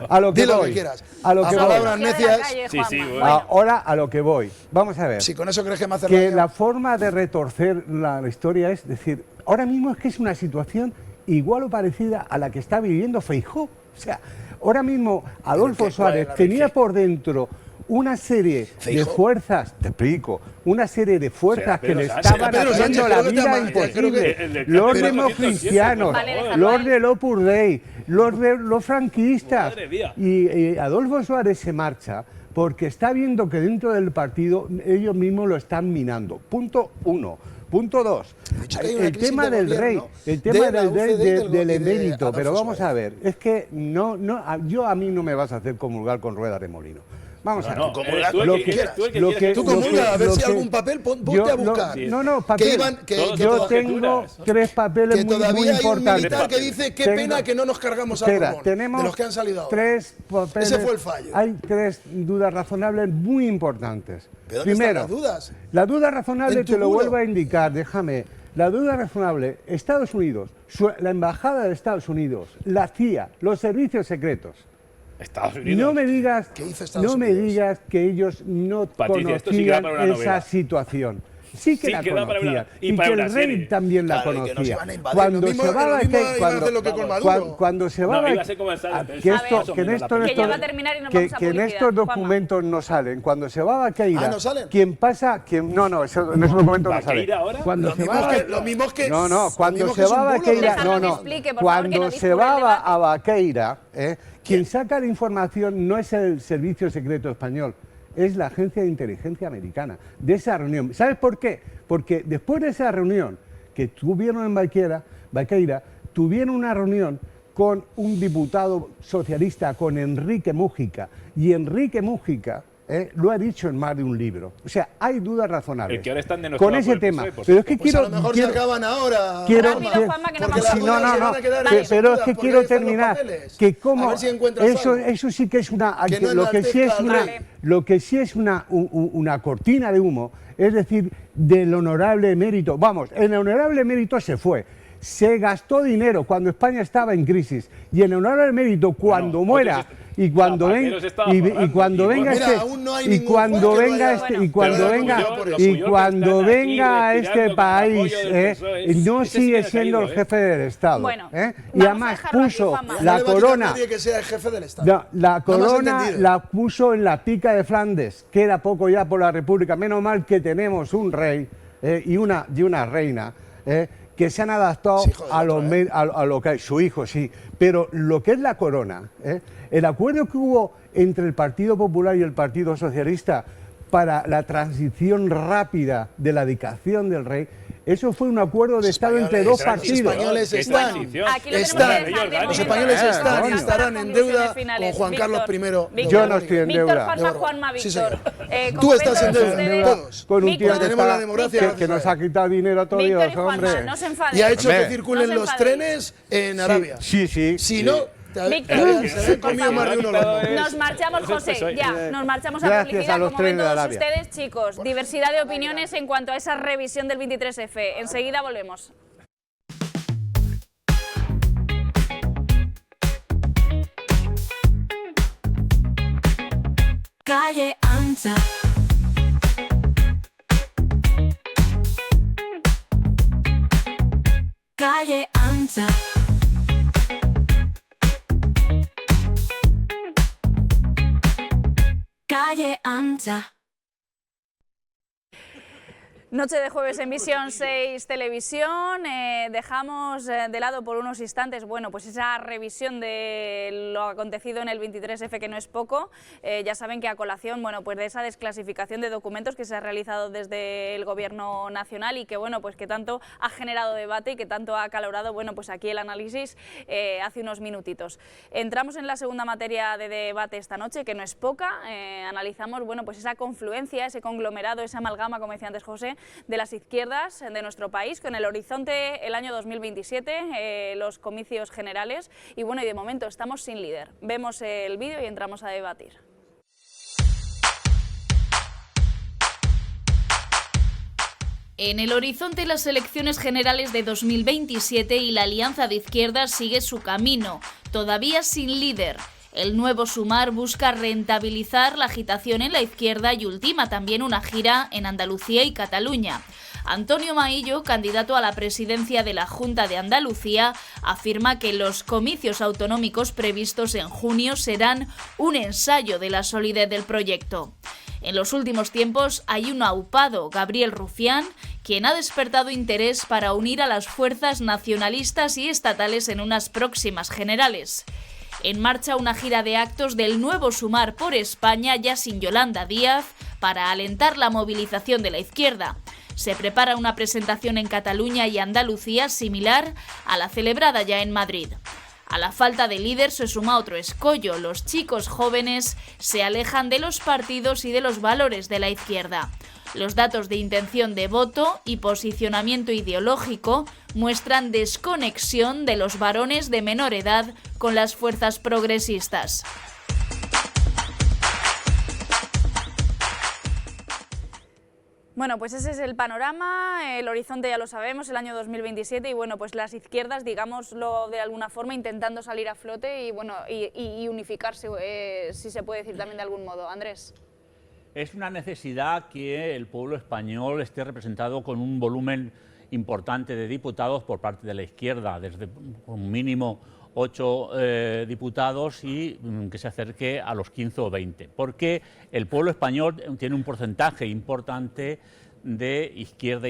A lo que Di lo voy. que quieras. A lo A que palabras voy. necias. Sí, sí, bueno. Ahora a lo que voy. Vamos a ver. Si con eso crees que me hace Que daño. la forma de retorcer la historia es decir, ahora mismo es que es una situación igual o parecida a la que está viviendo Feijóo. O sea, ahora mismo Adolfo ¿Qué? Suárez ¿Cuál es la tenía qué? por dentro una serie de ¿Feijóo? fuerzas, te explico, una serie de fuerzas que Pedro le Sánchez. estaban Pedro haciendo Sánchez, la creo que te vida ama- creo imposible. que- Los Pero- democristianos, Vale, déjalo los ahí. del Opus Dei, los franquistas. Madre mía. Y Adolfo Suárez se marcha porque está viendo que dentro del partido ellos mismos lo están minando. Punto uno. Punto dos. dicho que hay una El crisis tema de del rey, gobierno el tema de la del rey UCD y del del de emérito, Adolfo pero vamos a Suárez. ver, es que yo a mí no me vas a hacer comulgar con ruedas de molino. Vamos a ver. No, Comulgar tú el lo que que- quieres, tú el que lo quieres que- que Tú lo comulga, a ver lo si que- algún papel, ponte yo- a buscar. no, papel. Que iban, que Todos Yo los tengo escrituras. tres papeles muy todavía hay un importantes. militar que dice qué Tengo- pena que no nos cargamos a Espera, Borbón, tenemos de los que han salido ahora. tres papeles. Ese fue el fallo. Hay tres dudas razonables muy importantes. ¿Pero dónde Primero, están las dudas? la duda razonable En tu te lo culo. vuelvo a indicar, déjame. La duda razonable, Estados Unidos, la Embajada de Estados Unidos, la CIA, los servicios secretos. Estados Unidos. No me digas, ¿Qué hizo Estados no me Unidos? digas que ellos no Patricia, esto sí que da conocían para una esa novela. situación. Sí que Sí la que da para conocían. una- y Y para que una el rey serie. también la Claro, y que nos conocía. iban a invadir. Cuando Lo mismo- se va lo a mismo Vaqueira- iban a hacer lo que con Maduro. cuando se va No, a iba a ser como el Sánchez, pero que sí, esto, más o que en menos la estos, película. Que ya va a terminar y nos vamos a que en publicidad. estos Juanma. documentos no salen. Cuando se va a Vaqueira, Ah, ¿no salen? quien pasa, no, eso, en esos documentos no sale. ¿Vaqueira ahora? Cuando Lo se mismo va que- lo mismo que- no, lo cuando mismo se que es va a un bulo, Vaqueira, Déjalo no, que no. explique, por favor, que Cuando no se discurra el va debate. a Vaqueira, quien saca la información no es el Servicio Secreto Español, es la Agencia de Inteligencia Americana, de esa reunión. ¿Sabes por qué? Porque después de esa reunión que tuvieron en Vaqueira, tuvieron una reunión con un diputado socialista, con Enrique Mújica, y Enrique Mújica lo ha dicho en más de un libro. O sea, hay dudas razonables El que ahora están denostado con ese por el tema. PSOE, por Pero es que Pues quiero... a lo mejor quiero- se acaban ahora. Quiero, Rápido, quiero- Juanma, que nos porque vamos las a sí, dudas no, se no, van a quedar en pero las es dudas, que porque quiero ahí están los terminar. papeles. Que como A ver si encuentras algo. eso sí que es una, Que no lo que sí es enaltezca al una, rey. lo que sí es una cortina de humo, es decir, del honorable emérito. Vamos, el honorable emérito se fue. Se gastó dinero cuando España estaba en crisis y el honorable emérito cuando muera otros y cuando Zapateros venga estaba y cuando forrando. venga Mira, este aún no hay y ningún cuando juez que venga vaya- este Bueno, y cuando pero venga lo Puyol y que cuando están aquí venga respirando este con el país apoyo del PSOE, no ese sí sigue que ha siendo el caído, jefe del Estado Bueno, y vamos a además dejarlo aquí, puso Juanma. No la le va a quitar corona nadie que sea el jefe del Estado. la No me has corona entendido. la puso en la pica de Flandes, queda poco ya por la República. Menos mal que tenemos un rey y una reina que se han adaptado Sí, hijo de a otro, lo que hay. Su hijo, sí. Pero lo que es la corona, el acuerdo que hubo entre el Partido Popular y el Partido Socialista para la transición rápida de la dedicación del rey, eso fue un acuerdo de Estado entre dos Los partidos. españoles ¿Qué están, transición? Aquí lo tenemos están, que dejar de los momento. españoles están y coño. estarán en deuda con Juan Carlos I. de Víctor, Yo no estoy en Víctor, deuda. Juanma, Juanma, Sí, Víctor. señor. Como Tú estás ven en todos deuda, ustedes- todos. Con un Víctor, tío que, tenemos la está- democracia que nos ha quitado dinero a todos, Víctor y Juanma, hombre. no se enfaden. Y ha hecho Hombre. que circulen No se los enfadéis. trenes en Arabia. Sí, sí. Si no, Víctor, se habían comido más de uno los mocos. Nos marchamos, Eso es José, PSOE. ya, nos marchamos a Gracias publicidad, a los como ven trenes de todos Arabia. ustedes, chicos. Diversidad de opiniones en cuanto a esa revisión del 23F. Enseguida volvemos. Calle ancha. Calle ancha. Calle ancha. Noche de jueves en Visión 6 Televisión. Dejamos de lado por unos instantes, bueno, pues esa revisión de lo acontecido en el 23F, que no es poco. Ya saben que a colación, bueno, pues de esa desclasificación de documentos que se ha realizado desde el Gobierno Nacional y que, bueno, pues que tanto ha generado debate y que tanto ha acalorado, bueno, pues aquí el análisis hace unos minutitos. Entramos en la segunda materia de debate esta noche, que no es poca. Analizamos, bueno, pues esa confluencia, ese conglomerado, esa amalgama, como decía antes José, de las izquierdas de nuestro país, con el horizonte el año 2027, los comicios generales, y bueno, y de momento estamos sin líder. Vemos el vídeo y entramos a debatir. En el horizonte, las elecciones generales de 2027 y la alianza de izquierdas sigue su camino, todavía sin líder. El nuevo Sumar busca rentabilizar la agitación en la izquierda y ultima también una gira en Andalucía y Cataluña. Antonio Maillo, candidato a la presidencia de la Junta de Andalucía, afirma que los comicios autonómicos previstos en junio serán un ensayo de la solidez del proyecto. En los últimos tiempos hay un aupado, Gabriel Rufián, quien ha despertado interés para unir a las fuerzas nacionalistas y estatales en unas próximas generales. En marcha una gira de actos del nuevo Sumar por España, ya sin Yolanda Díaz, para alentar la movilización de la izquierda. Se prepara una presentación en Cataluña y Andalucía similar a la celebrada ya en Madrid. A la falta de líder se suma otro escollo: los chicos jóvenes se alejan de los partidos y de los valores de la izquierda. Los datos de intención de voto y posicionamiento ideológico muestran desconexión de los varones de menor edad con las fuerzas progresistas. Bueno, pues ese es el panorama, el horizonte ya lo sabemos, el año 2027, y bueno, pues las izquierdas, digámoslo de alguna forma, intentando salir a flote y bueno, y unificarse, si se puede decir también de algún modo. Andrés. Es una necesidad que el pueblo español esté representado con un volumen importante de diputados por parte de la izquierda, desde un mínimo 8 diputados y que se acerque a los 15 o 20, porque el pueblo español tiene un porcentaje importante de izquierda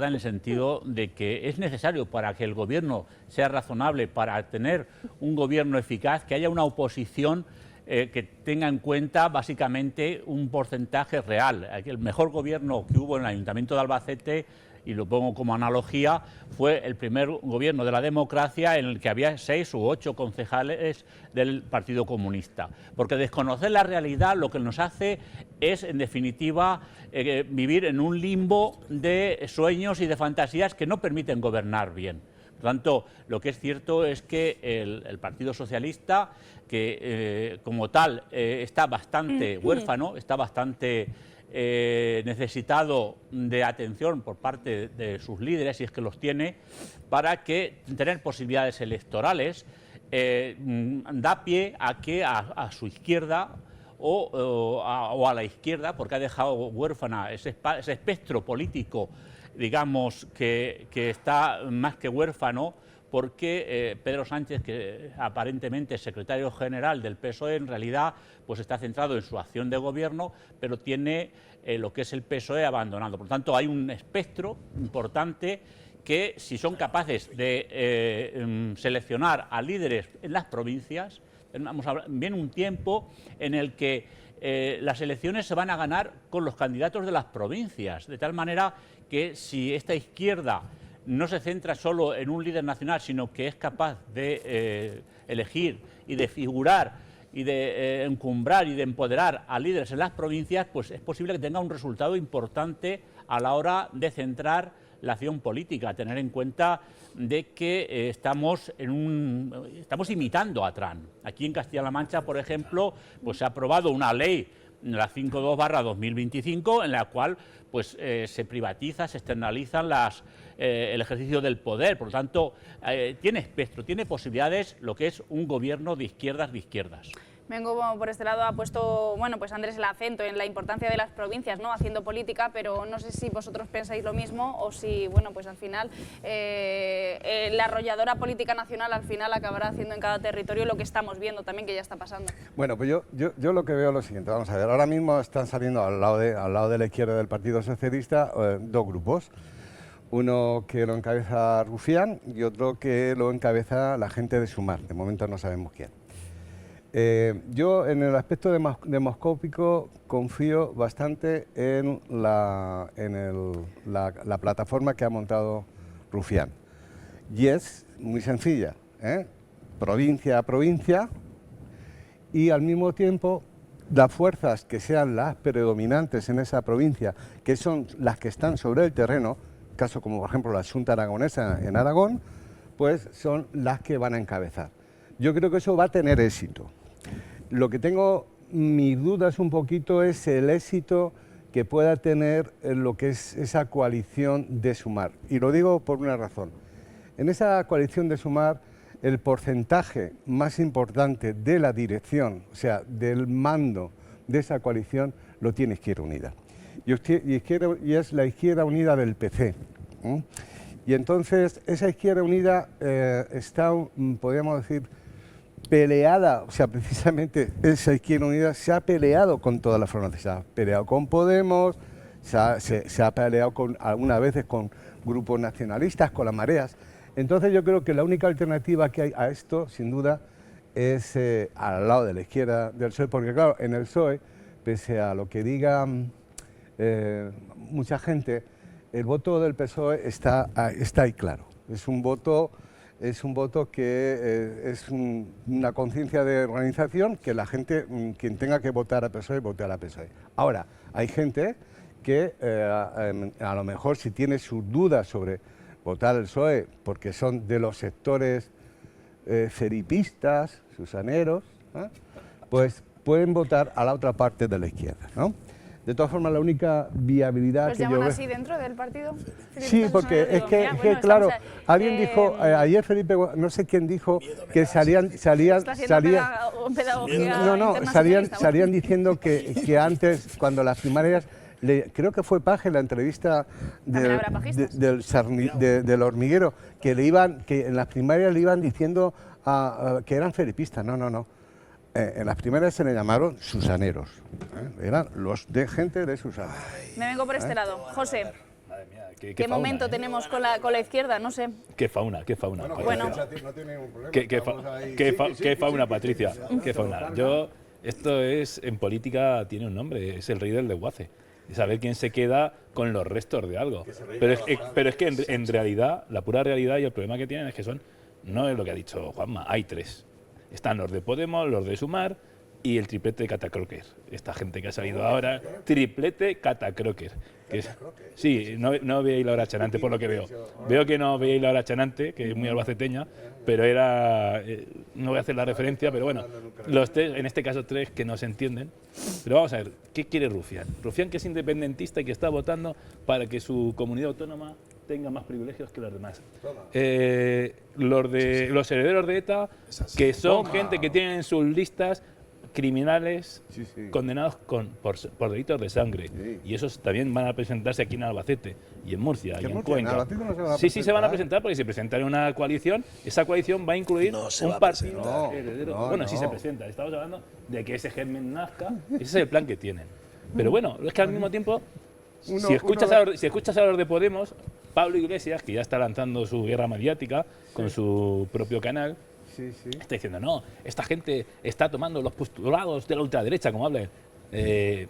en el sentido de que es necesario, para que el gobierno sea razonable, para tener un gobierno eficaz, que haya una oposición que tenga en cuenta básicamente un porcentaje real. El mejor gobierno que hubo en el Ayuntamiento de Albacete, y lo pongo como analogía, fue el primer gobierno de la democracia en el que había 6 u 8 concejales del Partido Comunista. Porque desconocer la realidad lo que nos hace es, en definitiva, vivir en un limbo de sueños y de fantasías que no permiten gobernar bien. Por tanto, lo que es cierto es que el Partido Socialista, que como tal está bastante huérfano, está bastante necesitado de atención por parte de sus líderes, si es que los tiene, para que tener posibilidades electorales, da pie a que a su izquierda o a la izquierda, porque ha dejado huérfana ese espectro político, digamos, que está más que huérfano, porque Pedro Sánchez, que aparentemente es secretario general del PSOE, en realidad pues está centrado en su acción de gobierno, pero tiene lo que es el PSOE abandonado. Por lo tanto, hay un espectro importante que, si son capaces de seleccionar a líderes en las provincias, viene un tiempo en el que las elecciones se van a ganar con los candidatos de las provincias, de tal manera que si esta izquierda no se centra solo en un líder nacional, sino que es capaz de elegir y de figurar y de encumbrar y de empoderar a líderes en las provincias, pues es posible que tenga un resultado importante a la hora de centrar la acción política, tener en cuenta de que estamos imitando a Trump. Aquí en Castilla-La Mancha, por ejemplo, pues se ha aprobado una ley, la 52/2025, en la cual pues se privatiza, se externalizan el ejercicio del poder. Por lo tanto, tiene espectro, tiene posibilidades lo que es un gobierno de izquierdas. Vengo por este lado, ha puesto, bueno, pues Andrés el acento en la importancia de las provincias, ¿no? Haciendo política, pero no sé si vosotros pensáis lo mismo o si, bueno, pues al final la arrolladora política nacional al final acabará haciendo en cada territorio lo que estamos viendo también que ya está pasando. Bueno, pues yo lo que veo es lo siguiente, vamos a ver, ahora mismo están saliendo al lado de la izquierda del Partido Socialista dos grupos. Uno que lo encabeza Rufián y otro que lo encabeza la gente de Sumar, de momento no sabemos quién. Yo en el aspecto demoscópico confío bastante en la plataforma que ha montado Rufián. Y es muy sencilla, provincia a provincia, y al mismo tiempo las fuerzas que sean las predominantes en esa provincia, que son las que están sobre el terreno, caso como por ejemplo la Xunta Aragonesa en Aragón, pues son las que van a encabezar. Yo creo que eso va a tener éxito. Lo que tengo mis dudas un poquito es el éxito que pueda tener lo que es esa coalición de Sumar. Y lo digo por una razón. En esa coalición de Sumar, el porcentaje más importante de la dirección, o sea, del mando de esa coalición, lo tiene Izquierda Unida. Y es la Izquierda Unida del PC. Y entonces esa Izquierda Unida está, podríamos decir, peleada, o sea, precisamente esa Izquierda Unida se ha peleado con todas las formas, se ha peleado con Podemos, se ha peleado algunas veces con grupos nacionalistas, con las mareas. Entonces yo creo que la única alternativa que hay a esto, sin duda, es al lado de la izquierda del PSOE, porque claro, en el PSOE, pese a lo que diga mucha gente, el voto del PSOE está ahí claro, es un voto que es una conciencia de organización que la gente, quien tenga que votar a PSOE, vote a la PSOE. Ahora, hay gente que a lo mejor si tiene sus dudas sobre votar al PSOE, porque son de los sectores felipistas, susaneros, pues pueden votar a la otra parte de la izquierda, ¿no? De todas formas, la única viabilidad ¿Los que yo llaman veo... así dentro del partido? Sí, porque es que, claro, alguien dijo, ayer Felipe, no sé quién dijo, que salían diciendo que antes, cuando las primarias, creo que fue Paje en la entrevista del Hormiguero, que en las primarias le iban diciendo que eran felipistas. No. En las primeras se le llamaron susaneros, eran los de gente de Susana. Me vengo por este lado. José, Madre mía, ¿qué fauna, momento tenemos con la izquierda? No sé. Qué fauna. Bueno. No tiene ningún problema. Qué fauna, Patricia. Qué fauna. Esto es, en política tiene un nombre, es el rey del desguace. Saber quién se queda con los restos de algo. Pero es que en realidad, la pura realidad y el problema que tienen es que no es lo que ha dicho Juanma, hay tres. Están los de Podemos, los de Sumar y el triplete de Catacroker. Esta gente que ha salido ahora, triplete Catacroker. Sí, no veis la hora chanante por lo que veo. Veo que no veis la hora chanante, que es muy albaceteña, pero era... no voy a hacer la referencia, pero bueno, los tres, en este caso tres que no se entienden. Pero vamos a ver, ¿qué quiere Rufián? Rufián, que es independentista y que está votando para que su comunidad autónoma tenga más privilegios que los demás. Los herederos de ETA, que son gente que tienen en sus listas criminales condenados por delitos de sangre. Sí. Y esos también van a presentarse aquí en Albacete y en Murcia y en Cuenca. Sí, se van a presentar porque si presentan una coalición, esa coalición va a incluir un partido heredero. Sí se presenta. Estamos hablando de que ese germen nazca. Ese es el plan que tienen. Pero bueno, es que al mismo tiempo, si escuchas a los de Podemos, Pablo Iglesias, que ya está lanzando su guerra mediática con su propio canal, está diciendo, no, esta gente está tomando los postulados de la ultraderecha, como hablan.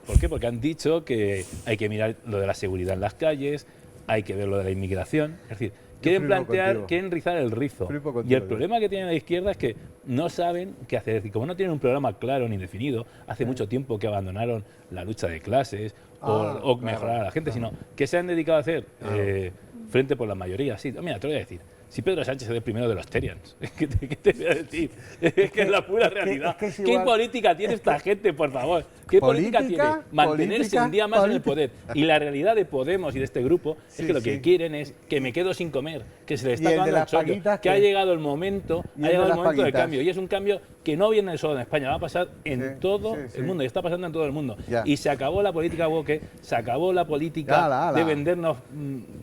¿Por qué? Porque han dicho que hay que mirar lo de la seguridad en las calles, hay que ver lo de la inmigración. Es decir, quieren rizar el rizo. Y el problema que tiene la izquierda es que no saben qué hacer. Es decir, como no tienen un programa claro ni definido, hace mucho tiempo que abandonaron la lucha de clases o mejorar a la gente, sino que se han dedicado a hacer frente por la mayoría. Sí, mira, te lo voy a decir. Si Pedro Sánchez es el primero de los Terians, ¿qué te voy a decir? Es que es la pura realidad. ¿Qué política tiene esta gente, por favor? ¿Qué política tiene? Mantenerse un día más en el poder. Y la realidad de Podemos y de este grupo es que lo que quieren es que me quedo sin comer, que se le está acabando el chollo, que ha llegado el momento, del cambio. Y es un cambio que no viene solo en España, va a pasar en Sí, todo sí, sí. el mundo, y está pasando en todo el mundo. Ya. Y se acabó la política woke, se acabó la política Ala. de vendernos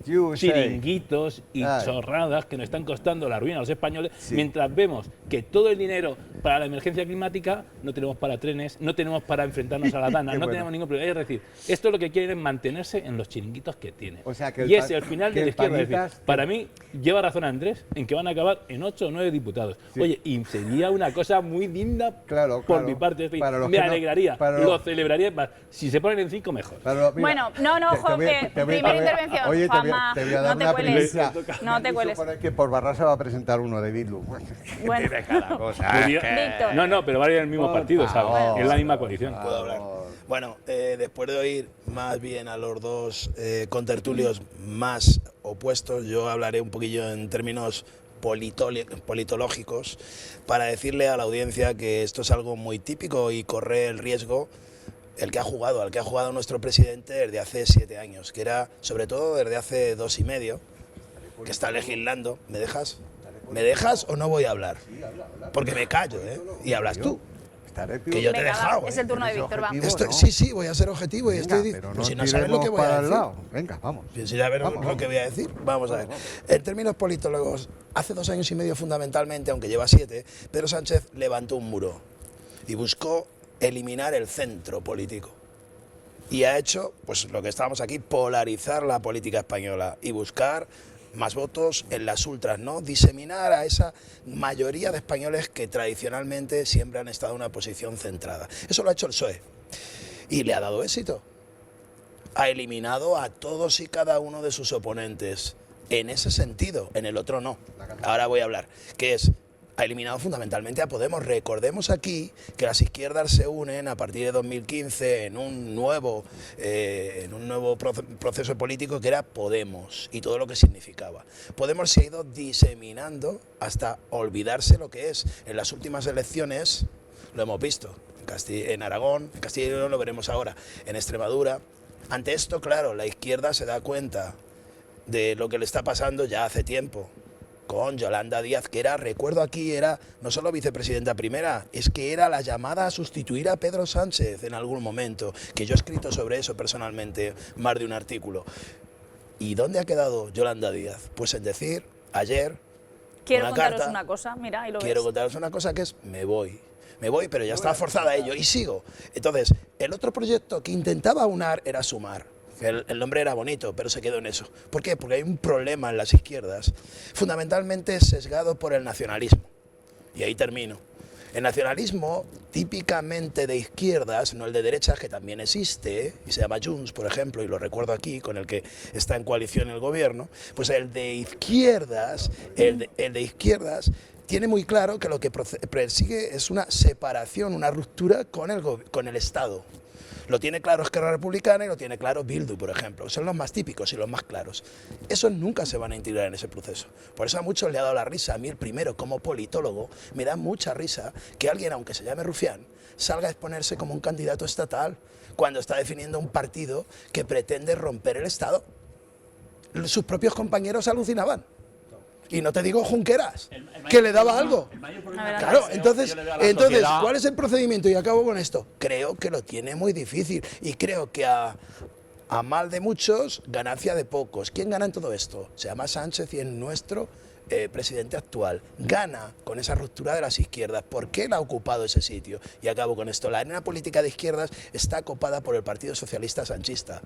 USA. chiringuitos y Ay. chorradas que nos están costando la ruina a los españoles, Sí. mientras vemos que todo el dinero para la emergencia climática no tenemos para trenes, no tenemos para enfrentarnos a la dana, Qué no bueno. tenemos ningún problema. Es decir, esto es lo que quieren es mantenerse en los chiringuitos que tienen. O sea, que el y es pa- el final que de la el izquierda. Es decir, Panitas- para mí, lleva razón Andrés en que van a acabar en 8 o 9 diputados. Sí. Oye, y sería una cosa muy digna Claro, por claro. mi parte. Es decir, Para los me que no- alegraría, para lo los- celebraría. Si se ponen en 5, mejor. Pero, mira, Bueno, no, te voy a- Jorge, te voy a- primera intervención. Oye, Juanma, te voy a dar no te una cueles. primicia. No te cueles. Por ahí que por Barra se va a presentar uno de Bildu. Bueno, Víctor. No, pero van a ir en el mismo Por partido, ¿sabes? favor. Es la misma coalición. Puedo hablar. Bueno, después de oír más bien a los dos contertulios más opuestos, yo hablaré un poquillo en términos politológicos para decirle a la audiencia que esto es algo muy típico y corre el riesgo al que ha jugado nuestro presidente desde hace 7 años, que era sobre todo desde hace 2 y medio, que está legislando. ¿Me dejas? ¿Me dejas o no voy a hablar? Porque me callo, ¿eh? Y hablas tú. Que yo te he Venga, va, dejado. es el turno de Víctor, va. Sí, voy a ser objetivo y Venga, estoy pero pues no si no sabes lo que voy para a el decir. lado. Venga, vamos. Si ya ves Vamos, lo que voy a decir, vamos a ver. En términos politólogos, hace 2 años y medio fundamentalmente, aunque lleva 7, Pedro Sánchez levantó un muro y buscó eliminar el centro político. Y ha hecho, pues lo que estábamos aquí, polarizar la política española y buscar más votos en las ultras, ¿no? Diseminar a esa mayoría de españoles que tradicionalmente siempre han estado en una posición centrada. Eso lo ha hecho el PSOE y le ha dado éxito. Ha eliminado a todos y cada uno de sus oponentes en ese sentido, en el otro no. Ahora voy a hablar, que es, ha eliminado fundamentalmente a Podemos. Recordemos aquí que las izquierdas se unen a partir de 2015 en un nuevo proceso político que era Podemos y todo lo que significaba. Podemos se ha ido diseminando hasta olvidarse lo que es. En las últimas elecciones lo hemos visto, en Aragón, en Castilla y León lo veremos ahora, en Extremadura. Ante esto, claro, la izquierda se da cuenta de lo que le está pasando ya hace tiempo, con Yolanda Díaz, que recuerdo aquí, era no solo vicepresidenta primera, es que era la llamada a sustituir a Pedro Sánchez en algún momento, que yo he escrito sobre eso personalmente, más de un artículo. ¿Y dónde ha quedado Yolanda Díaz? Pues en decir, ayer, Quiero una contaros carta, una cosa, mira, ahí lo quiero ves. contaros una cosa que es, me voy, pero ya estaba forzada a ello y sigo. Entonces, el otro proyecto que intentaba aunar era Sumar. El nombre era bonito, pero se quedó en eso. ¿Por qué? Porque hay un problema en las izquierdas, fundamentalmente sesgado por el nacionalismo. Y ahí termino. El nacionalismo, típicamente de izquierdas, no el de derechas, que también existe, y se llama Junts, por ejemplo, y lo recuerdo aquí, con el que está en coalición el gobierno, pues el de izquierdas, tiene muy claro que lo que persigue es una separación, una ruptura con el Estado. Lo tiene claro Esquerra Republicana y lo tiene claro Bildu, por ejemplo. Son los más típicos y los más claros. Esos nunca se van a integrar en ese proceso. Por eso a muchos le ha dado la risa. A mí, el primero, como politólogo, me da mucha risa que alguien, aunque se llame Rufián, salga a exponerse como un candidato estatal cuando está definiendo un partido que pretende romper el Estado. Sus propios compañeros alucinaban. Y no te digo Junqueras, que le daba algo. Claro, entonces, ¿cuál es el procedimiento? Y acabo con esto. Creo que lo tiene muy difícil y creo que a mal de muchos, ganancia de pocos. ¿Quién gana en todo esto? Se llama Sánchez y es nuestro presidente actual. Gana con esa ruptura de las izquierdas. ¿Por qué él ha ocupado ese sitio? Y acabo con esto. La arena política de izquierdas está copada por el Partido Socialista Sanchista,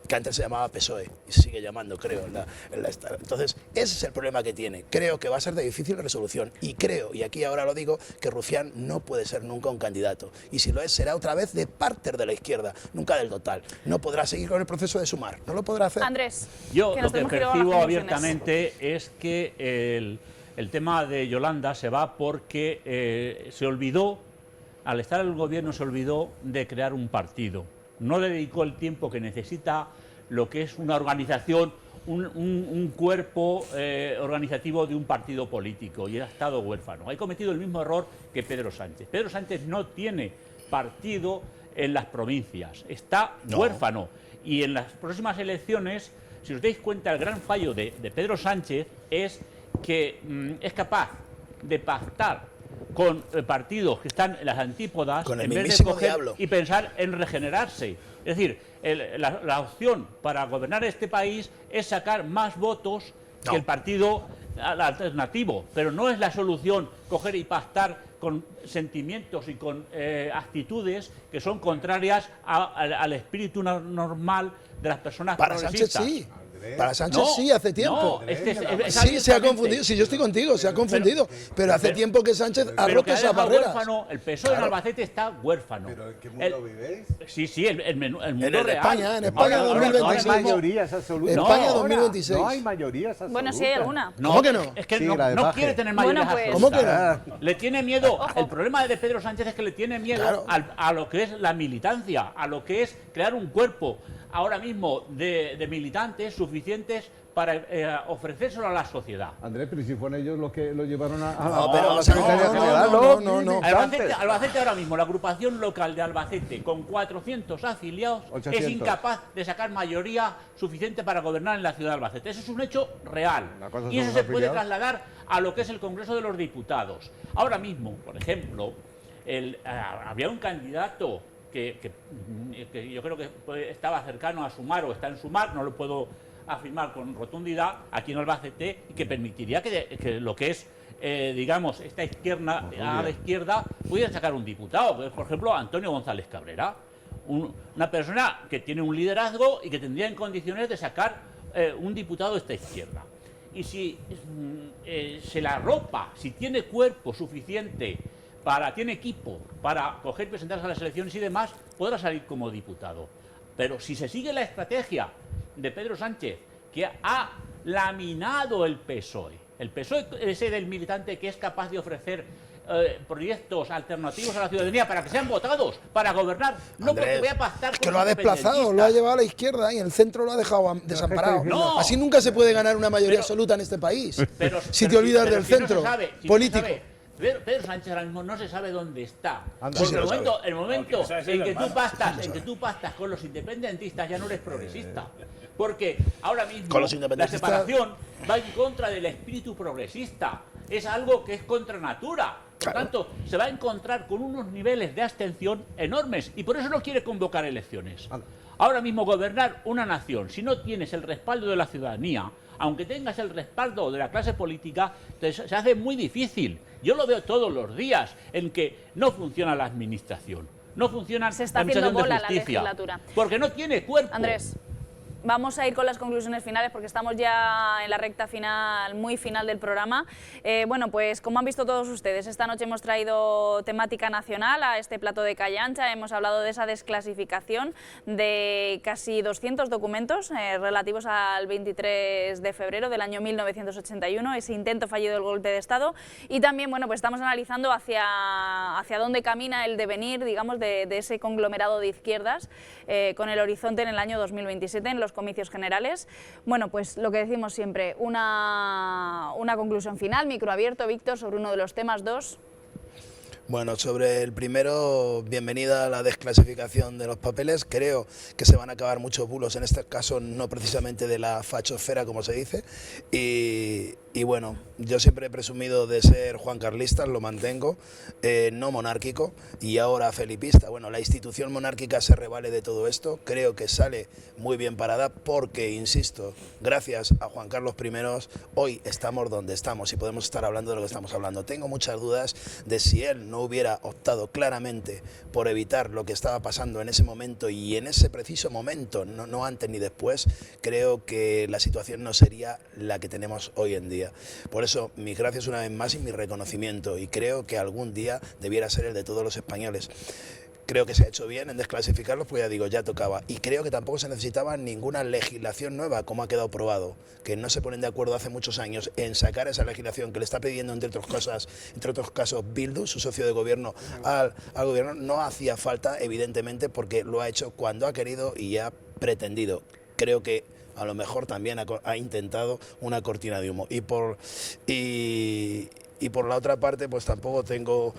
que antes se llamaba PSOE y se sigue llamando, creo. Entonces, ese es el problema que tiene. Creo que va a ser de difícil resolución y creo, y aquí ahora lo digo, que Rufián no puede ser nunca un candidato. Y si lo es, será otra vez de parte de la izquierda, nunca del total. No podrá seguir con el proceso de Sumar. No lo podrá hacer. Andrés, Yo que lo nos que tenemos que ir a las percibo conclusiones. abiertamente es que el tema de Yolanda se va porque se olvidó, al estar en el gobierno se olvidó de crear un partido. No le dedicó el tiempo que necesita lo que es una organización, un cuerpo organizativo de un partido político, y ha estado huérfano. Ha cometido el mismo error que Pedro Sánchez. Pedro Sánchez no tiene partido en las provincias, está huérfano. Y en las próximas elecciones, si os dais cuenta, el gran fallo de Pedro Sánchez es que es capaz de pactar con partidos que están en las antípodas Con el en vez de mismísimo coger diablo. y pensar en regenerarse. Es decir, la opción para gobernar este país es sacar más votos que el partido alternativo, pero no es la solución coger y pactar con sentimientos y con actitudes que son contrarias al espíritu normal de las personas Para Sánchez progresistas. sí. Para Sánchez No, sí, hace tiempo. no, es Sí, se ha abiertamente. confundido. Sí, yo estoy contigo, se ha confundido. Pero hace tiempo que Sánchez ha Pero roto que ha esas dejado barreras. huérfano, el PSOE en Albacete está huérfano. ¿Pero en qué mundo vivéis? Sí, sí, el mundo En real. España, en España Ahora- ahora- 2025. ahora No hay mismo- mayorías absolutas. España No, 2026. No hay mayorías absolutas. Bueno, sí hay alguna. No, ¿Cómo que no? Es que Sí, no, la de no Paje. quiere tener Bueno, mayorías pues- ¿Cómo que absolutas. no? Le tiene miedo. El problema de Pedro Sánchez es que le tiene miedo Claro. a lo que es la militancia, a lo que es crear un cuerpo ahora mismo de militantes suficientes para ofrecérselo a la sociedad. Andrés, pero si fueron ellos los que lo llevaron a No, pero a no, Secretaría no, General, no. Albacete ahora mismo, la agrupación local de Albacete, con 400 afiliados, 800. es incapaz de sacar mayoría suficiente para gobernar en la ciudad de Albacete. Eso es un hecho real. Una cosa Y eso son se los puede afiliados. trasladar a lo que es el Congreso de los Diputados. Ahora mismo, por ejemplo, había un candidato que yo creo que estaba cercano a Sumar o está en Sumar, no lo puedo afirmar con rotundidad, aquí en Albacete, y que permitiría que lo que es, digamos, esta izquierda a la izquierda pudiera sacar un diputado, pues, por ejemplo, Antonio González Cabrera, una persona que tiene un liderazgo y que tendría en condiciones de sacar un diputado de esta izquierda. Y si se la arropa, si tiene cuerpo suficiente, tiene equipo para coger, presentarse a las elecciones y demás, podrá salir como diputado. Pero si se sigue la estrategia de Pedro Sánchez, que ha laminado el PSOE ese del militante que es capaz de ofrecer proyectos alternativos a la ciudadanía para que sean votados, para gobernar, no Andrés, porque voy a pactar es con que lo ha los desplazado, lo ha independentistas. llevado a la izquierda y en el centro lo ha dejado desamparado. No. Así nunca se puede ganar una mayoría Pero- absoluta en este país. Pero- si te pero olvidas pero del si no se centro sabe, si no se político. sabe, Pedro Sánchez ahora mismo no se sabe dónde está. Anda. Porque Sí, el se lo momento, el momento No, que no sabe si en es que hermano. tú pactas con los independentistas ya no eres progresista. Porque ahora mismo Con los la independentistas- separación va en contra del espíritu progresista. Es algo que es contra natura. Por Claro. tanto, se va a encontrar con unos niveles de abstención enormes y por eso no quiere convocar elecciones. Ahora mismo gobernar una nación, si no tienes el respaldo de la ciudadanía, aunque tengas el respaldo de la clase política, se hace muy difícil. Yo lo veo todos los días en que no funciona la administración, no funciona Se está la haciendo administración bola de la justicia, legislatura. porque no tiene cuerpo. Andrés, vamos a ir con las conclusiones finales porque estamos ya en la recta final, muy final del programa. Bueno, pues como han visto todos ustedes, esta noche hemos traído temática nacional a este plato de calle ancha. Hemos hablado de esa desclasificación de casi 200 documentos relativos al 23 de febrero del año 1981, ese intento fallido del golpe de Estado. Y también, bueno, pues estamos analizando hacia dónde camina el devenir, digamos, de ese conglomerado de izquierdas con el horizonte en el año 2027 en los comicios generales. Bueno, pues lo que decimos siempre, una conclusión final, microabierto, Víctor, sobre uno de los temas, dos. Bueno, sobre el primero, bienvenida a la desclasificación de los papeles. Creo que se van a acabar muchos bulos, en este caso no precisamente de la fachosfera, como se dice. Y bueno, yo siempre he presumido de ser juancarlista, lo mantengo, no monárquico y ahora felipista. Bueno, la institución monárquica se revale de todo esto, creo que sale muy bien parada porque, insisto, gracias a Juan Carlos I, hoy estamos donde estamos y podemos estar hablando de lo que estamos hablando. Tengo muchas dudas de si él no hubiera optado claramente por evitar lo que estaba pasando en ese momento y en ese preciso momento, no antes ni después, creo que la situación no sería la que tenemos hoy en día. Por eso, mis gracias una vez más y mi reconocimiento, y creo que algún día debiera ser el de todos los españoles. Creo que se ha hecho bien en desclasificarlos, pues ya digo, ya tocaba. Y creo que tampoco se necesitaba ninguna legislación nueva, como ha quedado probado, que no se ponen de acuerdo hace muchos años en sacar esa legislación que le está pidiendo, entre otros casos, Bildu, su socio de gobierno, al gobierno. No hacía falta, evidentemente, porque lo ha hecho cuando ha querido y ha pretendido. Creo que a lo mejor también ha intentado una cortina de humo. Y Y por la otra parte, pues tampoco tengo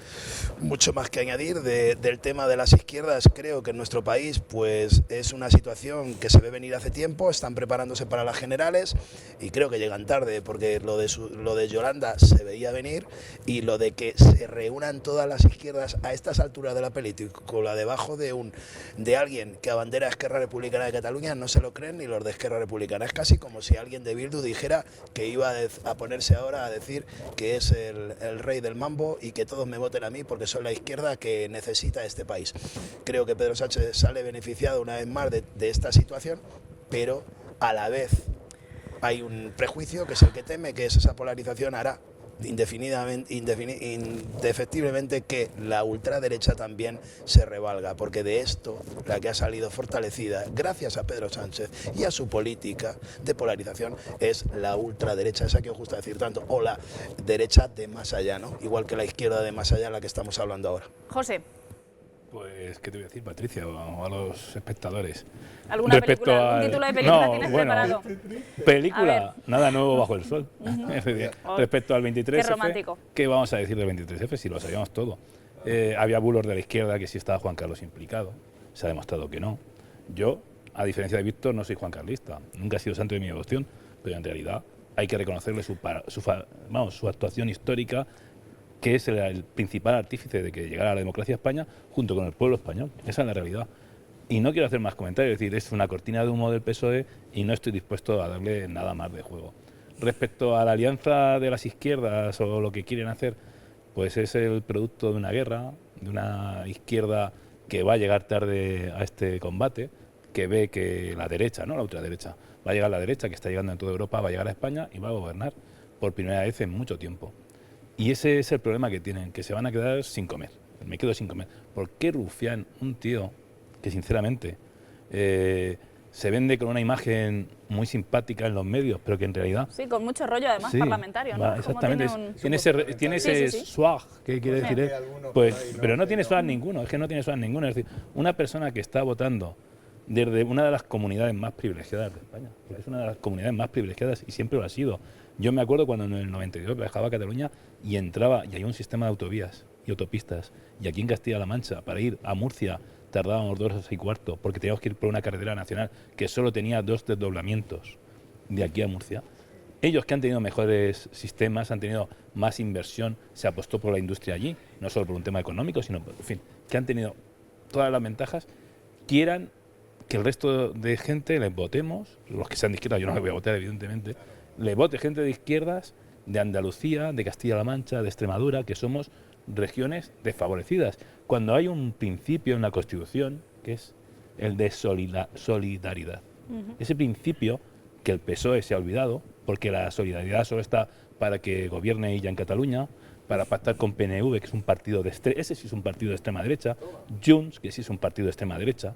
mucho más que añadir del tema de las izquierdas. Creo que en nuestro país pues es una situación que se ve venir hace tiempo, están preparándose para las generales y creo que llegan tarde, porque lo de Yolanda se veía venir, y lo de que se reúnan todas las izquierdas a estas alturas de la película debajo de alguien que abandera Esquerra Republicana de Cataluña, no se lo creen ni los de Esquerra Republicana. Es casi como si alguien de Bildu dijera que iba a ponerse ahora a decir que es el rey del mambo y que todos me voten a mí porque soy la izquierda que necesita este país. Creo que Pedro Sánchez sale beneficiado una vez más de esta situación, pero a la vez hay un prejuicio que es el que teme que esa polarización hará indefectiblemente que la ultraderecha también se revalga, porque de esto la que ha salido fortalecida gracias a Pedro Sánchez y a su política de polarización es la ultraderecha, esa que os gusta decir tanto, o la derecha de más allá, ¿no? Igual que la izquierda de más allá, la que estamos hablando ahora. José. Pues, ¿qué te voy a decir, Patricia, o a los espectadores? ¿Algún título de película tienes preparado? Película, nada nuevo bajo el sol. Respecto al 23F, qué romántico. ¿Qué vamos a decir del 23F si lo sabíamos todo? Había bulos de la izquierda que sí estaba Juan Carlos implicado, se ha demostrado que no. Yo, a diferencia de Víctor, no soy juancarlista, nunca he sido santo de mi devoción, pero en realidad hay que reconocerle su actuación histórica, que es el principal artífice de que llegara a la democracia a España junto con el pueblo español. Esa es la realidad. Y no quiero hacer más comentarios, es decir, es una cortina de humo del PSOE y no estoy dispuesto a darle nada más de juego. Respecto a la alianza de las izquierdas o lo que quieren hacer, pues es el producto de una guerra, de una izquierda que va a llegar tarde a este combate, que ve que la derecha, no la ultraderecha, va a llegar la derecha, que está llegando en toda Europa, va a llegar a España y va a gobernar por primera vez en mucho tiempo. Y ese es el problema que tienen, que se van a quedar sin comer. Me quedo sin comer. ¿Por qué Rufián, un tío que sinceramente se vende con una imagen muy simpática en los medios, pero que en realidad... Sí, con mucho rollo además parlamentario, ¿no? Exactamente, tiene ese swag, ¿qué quiere decir él? Pues, pero no tiene swag ninguno, es que no tiene swag ninguno. Es decir, una persona que está votando desde una de las comunidades más privilegiadas de España, porque es una de las comunidades más privilegiadas y siempre lo ha sido. Yo me acuerdo cuando en el 92 viajaba a Cataluña y entraba, y hay un sistema de autovías y autopistas, y aquí en Castilla-La Mancha, para ir a Murcia, tardábamos 2 horas y cuarto, porque teníamos que ir por una carretera nacional que solo tenía 2 desdoblamientos de aquí a Murcia. Ellos que han tenido mejores sistemas, han tenido más inversión, se apostó por la industria allí, no solo por un tema económico, sino, en fin, que han tenido todas las ventajas, quieran que el resto de gente les votemos, los que sean de izquierda, yo no les voy a votar evidentemente, le vote gente de izquierdas, de Andalucía, de Castilla-La Mancha, de Extremadura, que somos regiones desfavorecidas. Cuando hay un principio en la Constitución, que es el de solidaridad. Ese principio que el PSOE se ha olvidado, porque la solidaridad solo está para que gobierne ella en Cataluña, para pactar con PNV, que es un partido ese sí es un partido de extrema derecha, Junts, que sí es un partido de extrema derecha.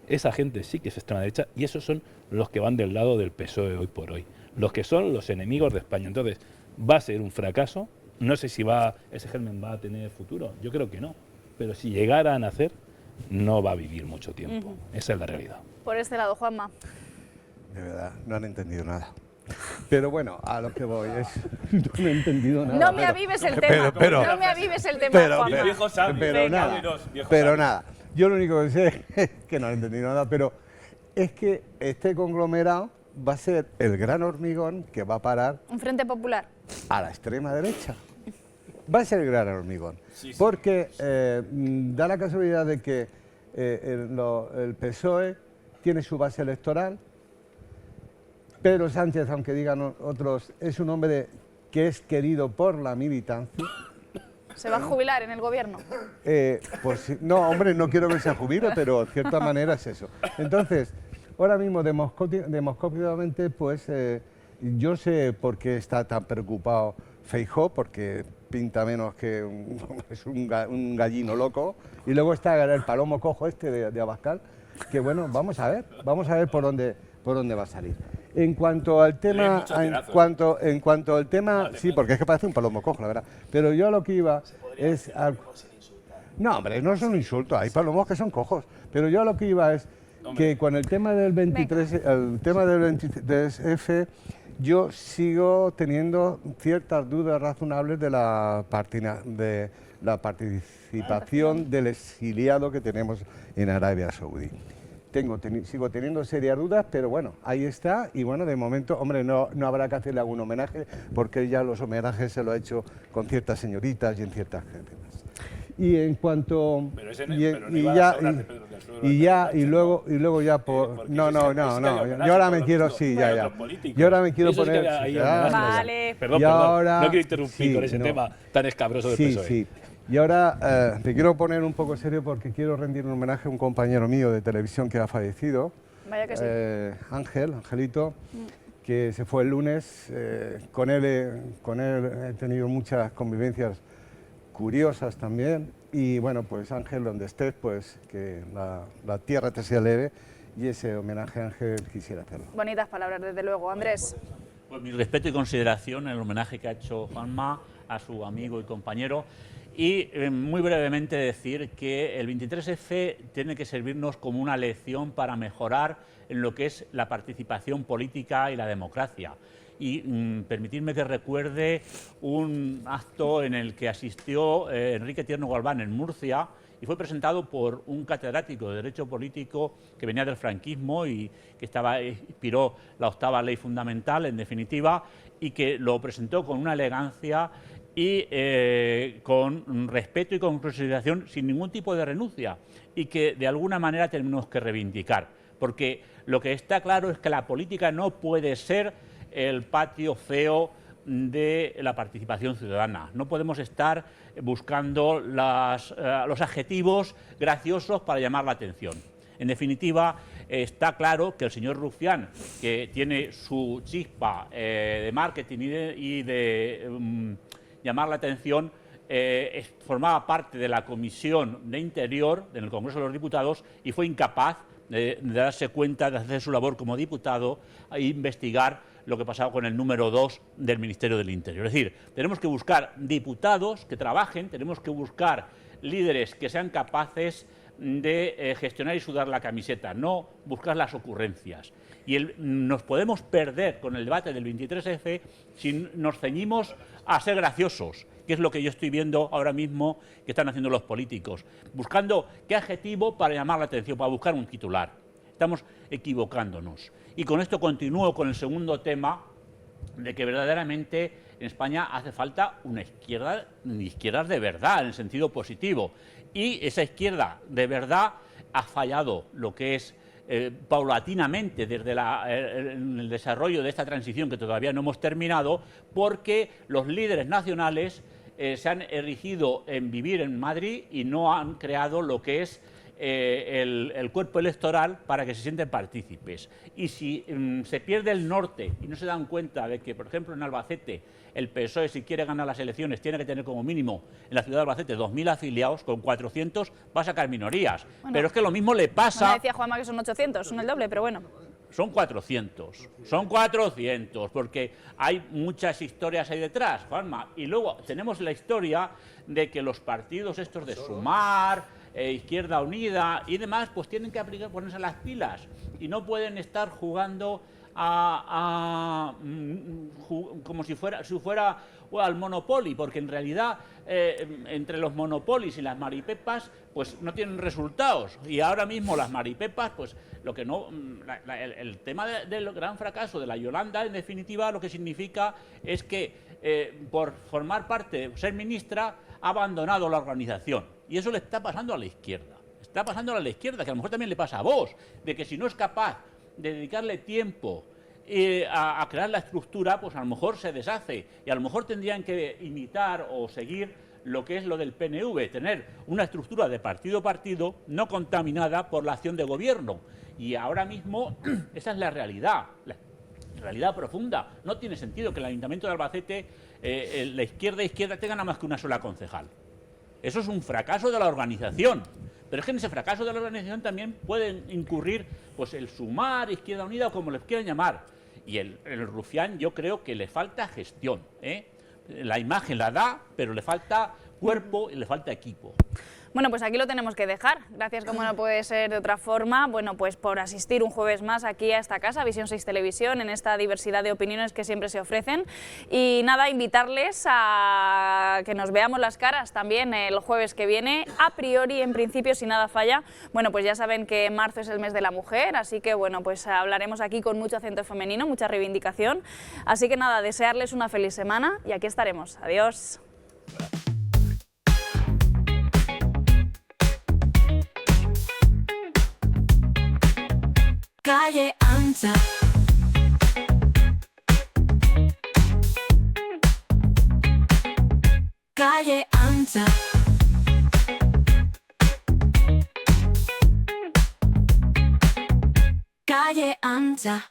Esa gente sí que es extrema derecha y esos son los que van del lado del PSOE hoy por hoy, los que son los enemigos de España. Entonces, va a ser un fracaso. No sé si ese germen va a tener futuro, yo creo que no, pero si llegara a nacer, no va a vivir mucho tiempo. Esa es la realidad. Por este lado, Juanma. De verdad, no han entendido nada. Pero bueno, a lo que voy es... No he entendido nada. No me avives el tema, no me avives el tema, Juanma. Pero nada, yo lo único que sé es que no he entendido nada, pero es que este conglomerado va a ser el gran hormigón que va a parar... ¿Un frente popular? A la extrema derecha. Va a ser el gran hormigón. Sí, sí. Porque da la casualidad de que el PSOE tiene su base electoral. Pedro Sánchez, aunque digan otros, es un hombre que es querido por la militancia. ¿Se va a jubilar en el gobierno? Pues no, hombre, no quiero que se jubile, pero de cierta manera es eso. Entonces, ahora mismo, demoscópicamente, pues yo sé por qué está tan preocupado Feijóo, porque pinta menos que es un gallino loco. Y luego está el palomo cojo este de Abascal, que bueno, vamos a ver por dónde va a salir. En cuanto al tema, en cuanto al tema, sí, porque es que parece un palomo cojo, la verdad. Pero yo a lo que iba es... No, hombre, no es un insulto, hay palomos que son cojos. Pero yo a lo que iba es que con el tema del 23F, yo sigo teniendo ciertas dudas razonables de la participación del exiliado que tenemos en Arabia Saudí. Sigo teniendo serias dudas, pero bueno, ahí está, y bueno, de momento, hombre, no habrá que hacerle algún homenaje, porque ya los homenajes se lo ha hecho con ciertas señoritas y en ciertas gentes. Y en cuanto... Y luego ya por... No, yo ahora me quiero, yo ahora me quiero poner... Vale. Perdón, no quiero interrumpir con ese tema tan escabroso del PSOE. Sí. Y ahora te quiero poner un poco serio porque quiero rendir un homenaje a un compañero mío de televisión que ha fallecido. Vaya que sí. Angelito, que se fue el lunes. Con él he tenido muchas convivencias curiosas también. Y bueno, pues Ángel, donde estés, pues que la tierra te sea leve. Y ese homenaje a Ángel quisiera hacerlo. Bonitas palabras, desde luego. Andrés. Pues mi respeto y consideración en el homenaje que ha hecho Juanma a su amigo y compañero. Y muy brevemente decir que el 23F tiene que servirnos como una lección para mejorar en lo que es la participación política y la democracia. Y permitidme que recuerde un acto en el que asistió Enrique Tierno Galván en Murcia y fue presentado por un catedrático de Derecho Político que venía del franquismo y que inspiró la 8ª Ley Fundamental, en definitiva, y que lo presentó con una elegancia y con respeto y con consideración, sin ningún tipo de renuncia, y que de alguna manera tenemos que reivindicar, porque lo que está claro es que la política no puede ser el patio feo de la participación ciudadana. No podemos estar buscando los adjetivos graciosos para llamar la atención. En definitiva, está claro que el señor Rufián, que tiene su chispa de marketing y de llamar la atención, formaba parte de la Comisión de Interior en el Congreso de los Diputados y fue incapaz de darse cuenta, de hacer su labor como diputado e investigar lo que pasaba con el número 2 del Ministerio del Interior. Es decir, tenemos que buscar diputados que trabajen, tenemos que buscar líderes que sean capaces de gestionar y sudar la camiseta, no buscar las ocurrencias. Y nos podemos perder con el debate del 23F si nos ceñimos a ser graciosos, que es lo que yo estoy viendo ahora mismo que están haciendo los políticos, buscando qué adjetivo para llamar la atención, para buscar un titular. Estamos equivocándonos. Y con esto continúo con el segundo tema, de que verdaderamente en España hace falta una izquierda de verdad, en el sentido positivo. Y esa izquierda de verdad ha fallado lo que es paulatinamente desde el desarrollo de esta transición que todavía no hemos terminado, porque los líderes nacionales se han erigido en vivir en Madrid y no han creado lo que es el cuerpo electoral para que se sienten partícipes. Y si se pierde el norte y no se dan cuenta de que, por ejemplo, en Albacete, el PSOE, si quiere ganar las elecciones, tiene que tener como mínimo en la ciudad de Albacete 2.000 afiliados, con 400 va a sacar minorías. Bueno, pero es que lo mismo le pasa... No decía Juanma que son 800, son el doble, pero bueno. Son 400, porque hay muchas historias ahí detrás, Juanma. Y luego tenemos la historia de que los partidos estos de Sumar, Izquierda Unida y demás, pues tienen que ponerse las pilas y no pueden estar jugando como si fuera al Monopoly, porque en realidad entre los Monopolies y las maripepas pues no tienen resultados, y ahora mismo las maripepas, pues lo que no el tema del gran fracaso de la Yolanda, en definitiva, lo que significa es que por formar parte, ser ministra, ha abandonado la organización, y eso le está pasando a la izquierda. Está pasando a la izquierda, que a lo mejor también le pasa a vos, de que si no es capaz de dedicarle tiempo a crear la estructura, pues a lo mejor se deshace, y a lo mejor tendrían que imitar o seguir lo que es lo del PNV, tener una estructura de partido a partido no contaminada por la acción de gobierno. Y ahora mismo esa es la realidad, realidad profunda. No tiene sentido que el Ayuntamiento de Albacete, la izquierda tenga nada más que una sola concejal. Eso es un fracaso de la organización. Pero es que en ese fracaso de la organización también pueden incurrir pues el Sumar, Izquierda Unida o como les quieran llamar. Y el Rufián, yo creo que le falta gestión, La imagen la da, pero le falta cuerpo y le falta equipo. Bueno, pues aquí lo tenemos que dejar. Gracias, como no puede ser de otra forma, bueno, pues por asistir un jueves más aquí a esta casa, Visión 6 Televisión, en esta diversidad de opiniones que siempre se ofrecen. Y nada, invitarles a que nos veamos las caras también el jueves que viene. A priori, en principio, si nada falla, bueno, pues ya saben que marzo es el mes de la mujer, así que bueno, pues hablaremos aquí con mucho acento femenino, mucha reivindicación. Así que nada, desearles una feliz semana y aquí estaremos. Adiós. Calle ancha. Calle ancha. Calle ancha.